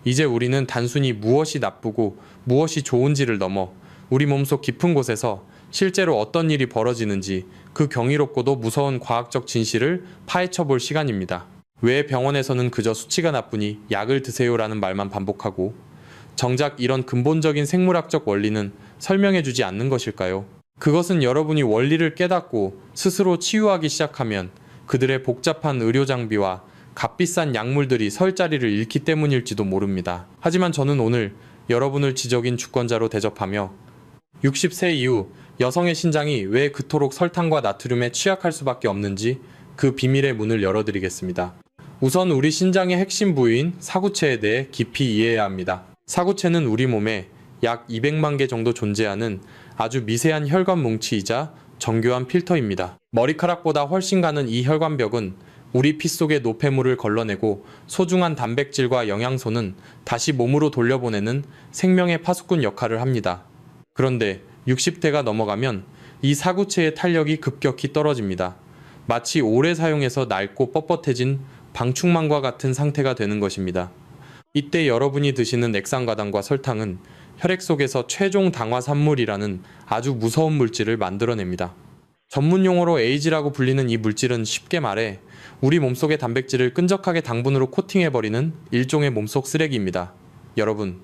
Speaker 1: 이제 우리는 단순히 무엇이 나쁘고 무엇이 좋은지를 넘어 우리 몸속 깊은 곳에서 실제로 어떤 일이 벌어지는지 그 경이롭고도 무서운 과학적 진실을 파헤쳐 볼 시간입니다. 왜 병원에서는 그저 수치가 나쁘니 약을 드세요라는 말만 반복하고 정작 이런 근본적인 생물학적 원리는 설명해 주지 않는 것일까요? 그것은 여러분이 원리를 깨닫고 스스로 치유하기 시작하면 그들의 복잡한 의료 장비와 값비싼 약물들이 설 자리를 잃기 때문일지도 모릅니다. 하지만 저는 오늘 여러분을 지적인 주권자로 대접하며 60세 이후 여성의 신장이 왜 그토록 설탕과 나트륨에 취약할 수밖에 없는지 그 비밀의 문을 열어드리겠습니다. 우선 우리 신장의 핵심 부위인 사구체에 대해 깊이 이해해야 합니다. 사구체는 우리 몸에 약 200만 개 정도 존재하는 아주 미세한 혈관 뭉치이자 정교한 필터입니다. 머리카락보다 훨씬 가는 이 혈관벽은 우리 피 속의 노폐물을 걸러내고 소중한 단백질과 영양소는 다시 몸으로 돌려보내는 생명의 파수꾼 역할을 합니다. 그런데 60대가 넘어가면 이 사구체의 탄력이 급격히 떨어집니다. 마치 오래 사용해서 낡고 뻣뻣해진 방충망과 같은 상태가 되는 것입니다. 이때 여러분이 드시는 액상과당과 설탕은 혈액 속에서 최종 당화 산물이라는 아주 무서운 물질을 만들어냅니다. 전문 용어로 에이지라고 불리는 이 물질은 쉽게 말해 우리 몸속의 단백질을 끈적하게 당분으로 코팅해버리는 일종의 몸속 쓰레기입니다. 여러분,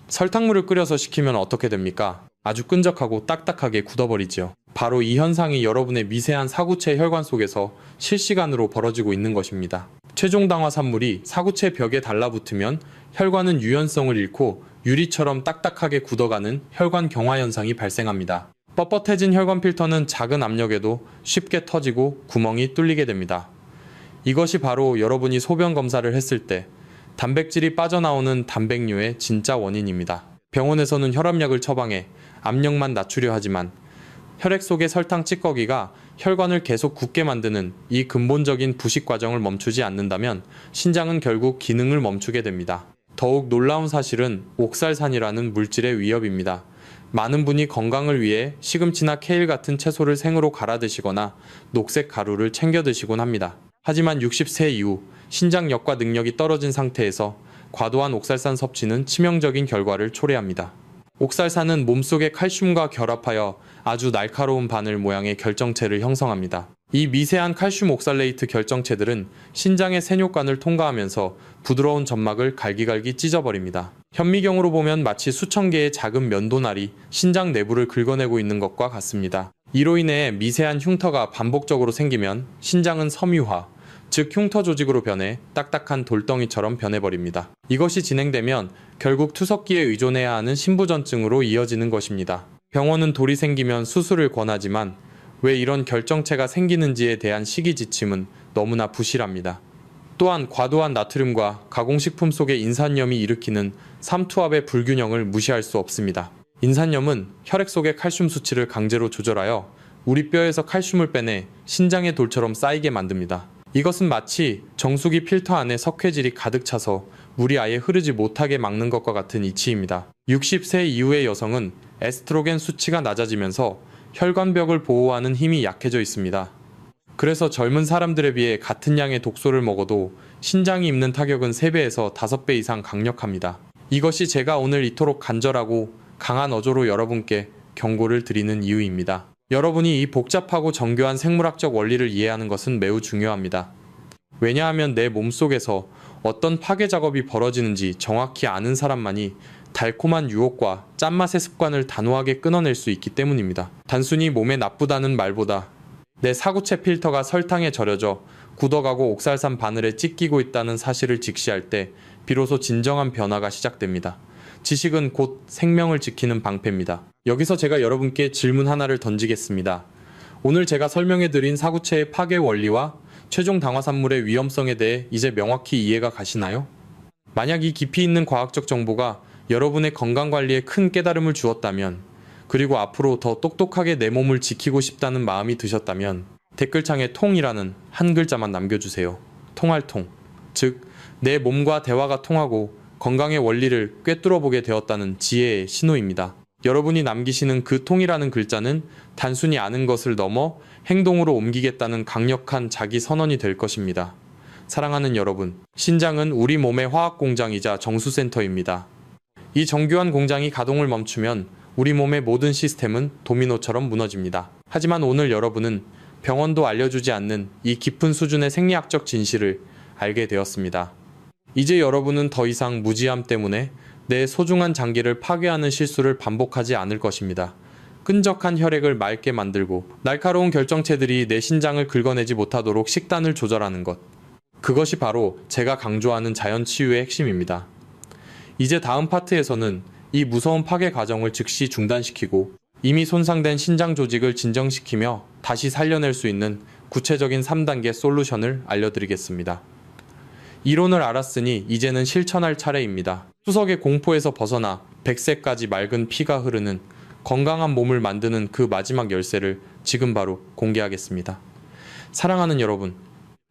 Speaker 1: 설탕물을 끓여서 식히면 어떻게 됩니까? 아주 끈적하고 딱딱하게 굳어버리지요. 바로 이 현상이 여러분의 미세한 사구체 혈관 속에서 실시간으로 벌어지고 있는 것입니다. 최종 당화 산물이 사구체 벽에 달라붙으면 혈관은 유연성을 잃고 유리처럼 딱딱하게 굳어가는 혈관 경화 현상이 발생합니다. 뻣뻣해진 혈관 필터는 작은 압력에도 쉽게 터지고 구멍이 뚫리게 됩니다. 이것이 바로 여러분이 소변 검사를 했을 때 단백질이 빠져나오는 단백뇨의 진짜 원인입니다. 병원에서는 혈압약을 처방해 압력만 낮추려 하지만 혈액 속의 설탕 찌꺼기가 혈관을 계속 굳게 만드는 이 근본적인 부식 과정을 멈추지 않는다면 신장은 결국 기능을 멈추게 됩니다. 더욱 놀라운 사실은 옥살산이라는 물질의 위협입니다. 많은 분이 건강을 위해 시금치나 케일 같은 채소를 생으로 갈아 드시거나 녹색 가루를 챙겨 드시곤 합니다. 하지만 60세 이후 신장 역과 능력이 떨어진 상태에서 과도한 옥살산 섭취는 치명적인 결과를 초래합니다. 옥살산은 몸속의 칼슘과 결합하여 아주 날카로운 바늘 모양의 결정체를 형성합니다. 이 미세한 칼슘 옥살레이트 결정체들은 신장의 세뇨관을 통과하면서 부드러운 점막을 갈기갈기 찢어버립니다. 현미경으로 보면 마치 수천 개의 작은 면도날이 신장 내부를 긁어내고 있는 것과 같습니다. 이로 인해 미세한 흉터가 반복적으로 생기면 신장은 섬유화, 즉 흉터 조직으로 변해 딱딱한 돌덩이처럼 변해버립니다. 이것이 진행되면 결국 투석기에 의존해야 하는 신부전증으로 이어지는 것입니다. 병원은 돌이 생기면 수술을 권하지만 왜 이런 결정체가 생기는지에 대한 시기지침은 너무나 부실합니다. 또한 과도한 나트륨과 가공식품 속의 인산염이 일으키는 삼투압의 불균형을 무시할 수 없습니다. 인산염은 혈액 속의 칼슘 수치를 강제로 조절하여 우리 뼈에서 칼슘을 빼내 신장의 돌처럼 쌓이게 만듭니다. 이것은 마치 정수기 필터 안에 석회질이 가득 차서 물이 아예 흐르지 못하게 막는 것과 같은 이치입니다. 60세 이후의 여성은 에스트로겐 수치가 낮아지면서 혈관벽을 보호하는 힘이 약해져 있습니다. 그래서 젊은 사람들에 비해 같은 양의 독소를 먹어도 신장이 입는 타격은 3배에서 5배 이상 강력합니다. 이것이 제가 오늘 이토록 간절하고 강한 어조로 여러분께 경고를 드리는 이유입니다. 여러분이 이 복잡하고 정교한 생물학적 원리를 이해하는 것은 매우 중요합니다. 왜냐하면 내 몸속에서 어떤 파괴 작업이 벌어지는지 정확히 아는 사람만이 달콤한 유혹과 짠맛의 습관을 단호하게 끊어낼 수 있기 때문입니다. 단순히 몸에 나쁘다는 말보다 내 사구체 필터가 설탕에 절여져 굳어가고 옥살산 바늘에 찢기고 있다는 사실을 직시할 때 비로소 진정한 변화가 시작됩니다. 지식은 곧 생명을 지키는 방패입니다. 여기서 제가 여러분께 질문 하나를 던지겠습니다. 오늘 제가 설명해드린 사구체의 파괴 원리와 최종 당화산물의 위험성에 대해 이제 명확히 이해가 가시나요? 만약 이 깊이 있는 과학적 정보가 여러분의 건강관리에 큰 깨달음을 주었다면, 그리고 앞으로 더 똑똑하게 내 몸을 지키고 싶다는 마음이 드셨다면 댓글창에 통이라는 한 글자만 남겨주세요. 통할 통. 즉, 내 몸과 대화가 통하고 건강의 원리를 꿰뚫어보게 되었다는 지혜의 신호입니다. 여러분이 남기시는 그 통이라는 글자는 단순히 아는 것을 넘어 행동으로 옮기겠다는 강력한 자기 선언이 될 것입니다. 사랑하는 여러분, 신장은 우리 몸의 화학공장이자 정수센터입니다. 이 정교한 공장이 가동을 멈추면 우리 몸의 모든 시스템은 도미노처럼 무너집니다. 하지만 오늘 여러분은 병원도 알려주지 않는 이 깊은 수준의 생리학적 진실을 알게 되었습니다. 이제 여러분은 더 이상 무지함 때문에 내 소중한 장기를 파괴하는 실수를 반복하지 않을 것입니다. 끈적한 혈액을 맑게 만들고 날카로운 결정체들이 내 신장을 긁어내지 못하도록 식단을 조절하는 것. 그것이 바로 제가 강조하는 자연치유의 핵심입니다. 이제 다음 파트에서는 이 무서운 파괴 과정을 즉시 중단시키고 이미 손상된 신장 조직을 진정시키며 다시 살려낼 수 있는 구체적인 3단계 솔루션을 알려드리겠습니다. 이론을 알았으니 이제는 실천할 차례입니다. 수석의 공포에서 벗어나 100세까지 맑은 피가 흐르는 건강한 몸을 만드는 그 마지막 열쇠를 지금 바로 공개하겠습니다. 사랑하는 여러분,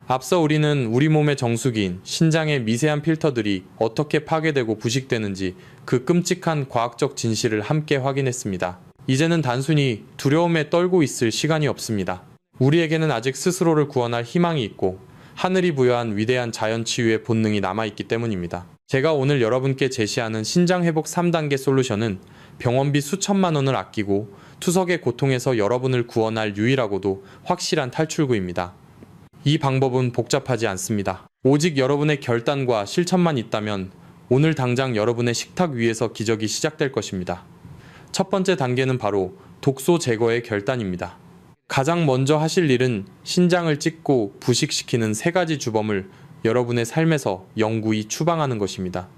Speaker 1: 앞서 우리는 우리 몸의 정수기인 신장의 미세한 필터들이 어떻게 파괴되고 부식되는지 그 끔찍한 과학적 진실을 함께 확인했습니다. 이제는 단순히 두려움에 떨고 있을 시간이 없습니다. 우리에게는 아직 스스로를 구원할 희망이 있고 하늘이 부여한 위대한 자연치유의 본능이 남아있기 때문입니다. 제가 오늘 여러분께 제시하는 신장회복 3단계 솔루션은 병원비 수천만 원을 아끼고 투석의 고통에서 여러분을 구원할 유일하고도 확실한 탈출구입니다. 이 방법은 복잡하지 않습니다. 오직 여러분의 결단과 실천만 있다면 오늘 당장 여러분의 식탁 위에서 기적이 시작될 것입니다. 첫 번째 단계는 바로 독소 제거의 결단입니다. 가장 먼저 하실 일은 신장을 찢고 부식시키는 3가지 주범을 여러분의 삶에서 영구히 추방하는 것입니다.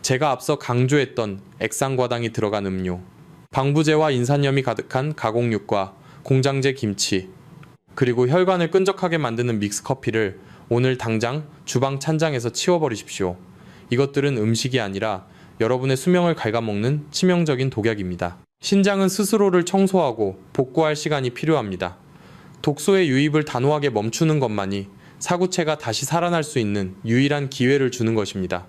Speaker 1: 제가 앞서 강조했던 액상과당이 들어간 음료, 방부제와 인산염이 가득한 가공육과 공장제 김치, 그리고 혈관을 끈적하게 만드는 믹스커피를 오늘 당장 주방 찬장에서 치워버리십시오. 이것들은 음식이 아니라 여러분의 수명을 갉아먹는 치명적인 독약입니다. 신장은 스스로를 청소하고 복구할 시간이 필요합니다. 독소의 유입을 단호하게 멈추는 것만이 사구체가 다시 살아날 수 있는 유일한 기회를 주는 것입니다.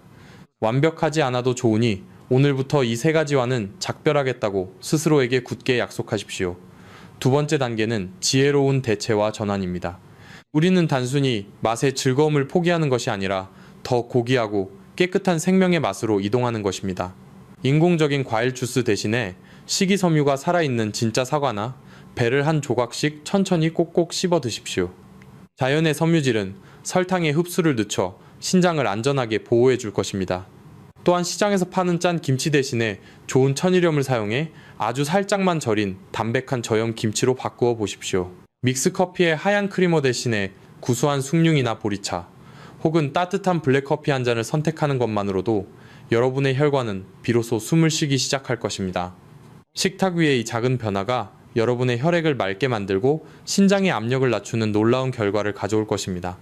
Speaker 1: 완벽하지 않아도 좋으니 오늘부터 이 3가지와는 작별하겠다고 스스로에게 굳게 약속하십시오. 두 번째 단계는 지혜로운 대체와 전환입니다. 우리는 단순히 맛의 즐거움을 포기하는 것이 아니라 더 고귀하고 깨끗한 생명의 맛으로 이동하는 것입니다. 인공적인 과일 주스 대신에 식이섬유가 살아있는 진짜 사과나 배를 한 조각씩 천천히 꼭꼭 씹어 드십시오. 자연의 섬유질은 설탕의 흡수를 늦춰 신장을 안전하게 보호해 줄 것입니다. 또한 시장에서 파는 짠 김치 대신에 좋은 천일염을 사용해 아주 살짝만 절인 담백한 저염 김치로 바꾸어 보십시오. 믹스커피의 하얀 크리머 대신에 구수한 숭늉이나 보리차, 혹은 따뜻한 블랙커피 한 잔을 선택하는 것만으로도 여러분의 혈관은 비로소 숨을 쉬기 시작할 것입니다. 식탁 위의 이 작은 변화가 여러분의 혈액을 맑게 만들고 신장의 압력을 낮추는 놀라운 결과를 가져올 것입니다.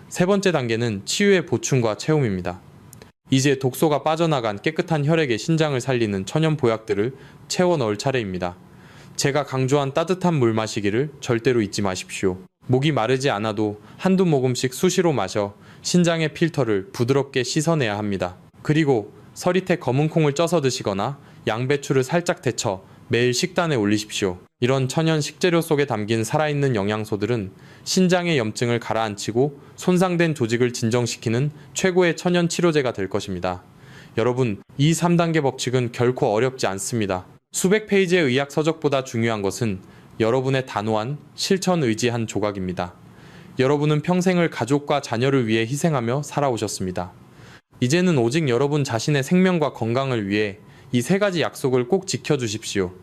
Speaker 1: 세 번째 단계는 치유의 보충과 채움입니다. 이제 독소가 빠져나간 깨끗한 혈액에 신장을 살리는 천연 보약들을 채워 넣을 차례입니다. 제가 강조한 따뜻한 물 마시기를 절대로 잊지 마십시오. 목이 마르지 않아도 한두 모금씩 수시로 마셔 신장의 필터를 부드럽게 씻어내야 합니다. 그리고 서리태 검은 콩을 쪄서 드시거나 양배추를 살짝 데쳐 매일 식단에 올리십시오. 이런 천연 식재료 속에 담긴 살아있는 영양소들은 신장의 염증을 가라앉히고 손상된 조직을 진정시키는 최고의 천연 치료제가 될 것입니다. 여러분, 이 3단계 법칙은 결코 어렵지 않습니다. 수백 페이지의 의학 서적보다 중요한 것은 여러분의 단호한 실천 의지 한 조각입니다. 여러분은 평생을 가족과 자녀를 위해 희생하며 살아오셨습니다. 이제는 오직 여러분 자신의 생명과 건강을 위해 이 3가지 약속을 꼭 지켜주십시오.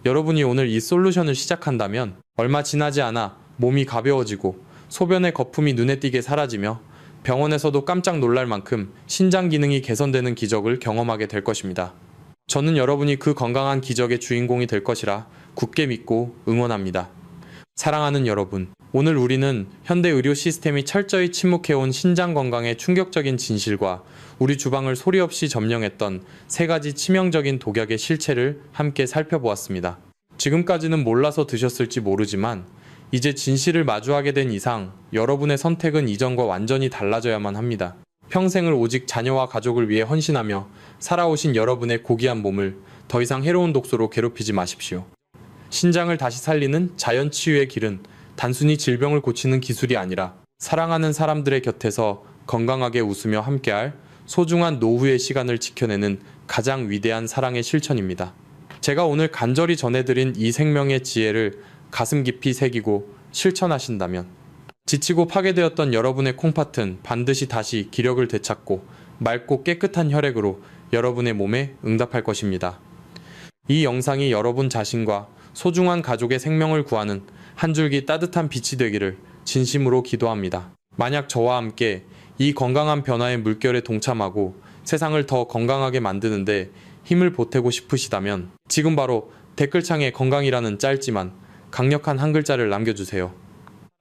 Speaker 1: 여러분이 오늘 이 솔루션을 시작한다면 얼마 지나지 않아 몸이 가벼워지고 소변의 거품이 눈에 띄게 사라지며 병원에서도 깜짝 놀랄 만큼 신장 기능이 개선되는 기적을 경험하게 될 것입니다. 저는 여러분이 그 건강한 기적의 주인공이 될 것이라 굳게 믿고 응원합니다. 사랑하는 여러분, 오늘 우리는 현대 의료 시스템이 철저히 침묵해온 신장 건강의 충격적인 진실과 우리 주방을 소리 없이 점령했던 3가지 치명적인 독약의 실체를 함께 살펴보았습니다. 지금까지는 몰라서 드셨을지 모르지만 이제 진실을 마주하게 된 이상 여러분의 선택은 이전과 완전히 달라져야만 합니다. 평생을 오직 자녀와 가족을 위해 헌신하며 살아오신 여러분의 고귀한 몸을 더 이상 해로운 독소로 괴롭히지 마십시오. 신장을 다시 살리는 자연 치유의 길은 단순히 질병을 고치는 기술이 아니라 사랑하는 사람들의 곁에서 건강하게 웃으며 함께할 소중한 노후의 시간을 지켜내는 가장 위대한 사랑의 실천입니다. 제가 오늘 간절히 전해드린 이 생명의 지혜를 가슴 깊이 새기고 실천하신다면 지치고 파괴되었던 여러분의 콩팥은 반드시 다시 기력을 되찾고 맑고 깨끗한 혈액으로 여러분의 몸에 응답할 것입니다. 이 영상이 여러분 자신과 소중한 가족의 생명을 구하는 한 줄기 따뜻한 빛이 되기를 진심으로 기도합니다. 만약 저와 함께 이 건강한 변화의 물결에 동참하고 세상을 더 건강하게 만드는데 힘을 보태고 싶으시다면 지금 바로 댓글창에 건강이라는 짧지만 강력한 한 글자를 남겨주세요.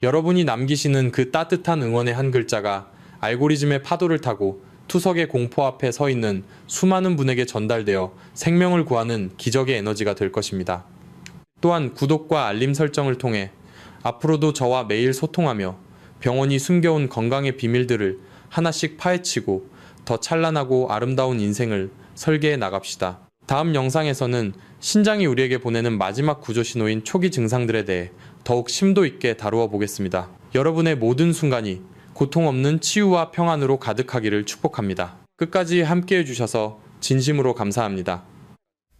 Speaker 1: 여러분이 남기시는 그 따뜻한 응원의 한 글자가 알고리즘의 파도를 타고 투석의 공포 앞에 서 있는 수많은 분에게 전달되어 생명을 구하는 기적의 에너지가 될 것입니다. 또한 구독과 알림 설정을 통해 앞으로도 저와 매일 소통하며 병원이 숨겨온 건강의 비밀들을 하나씩 파헤치고 더 찬란하고 아름다운 인생을 설계해 나갑시다. 다음 영상에서는 신장이 우리에게 보내는 마지막 구조 신호인 초기 증상들에 대해 더욱 심도 있게 다루어 보겠습니다. 여러분의 모든 순간이 고통 없는 치유와 평안으로 가득하기를 축복합니다. 끝까지 함께 해주셔서 진심으로 감사합니다.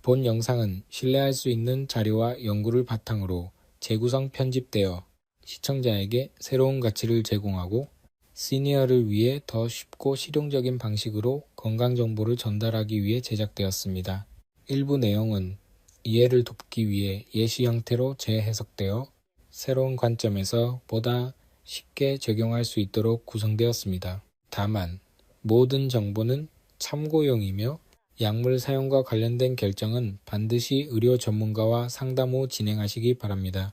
Speaker 2: 본 영상은 신뢰할 수 있는 자료와 연구를 바탕으로 재구성 편집되어 시청자에게 새로운 가치를 제공하고 시니어를 위해 더 쉽고 실용적인 방식으로 건강 정보를 전달하기 위해 제작되었습니다. 일부 내용은 이해를 돕기 위해 예시 형태로 재해석되어 새로운 관점에서 보다 쉽게 적용할 수 있도록 구성되었습니다. 다만 모든 정보는 참고용이며 약물 사용과 관련된 결정은 반드시 의료 전문가와 상담 후 진행하시기 바랍니다.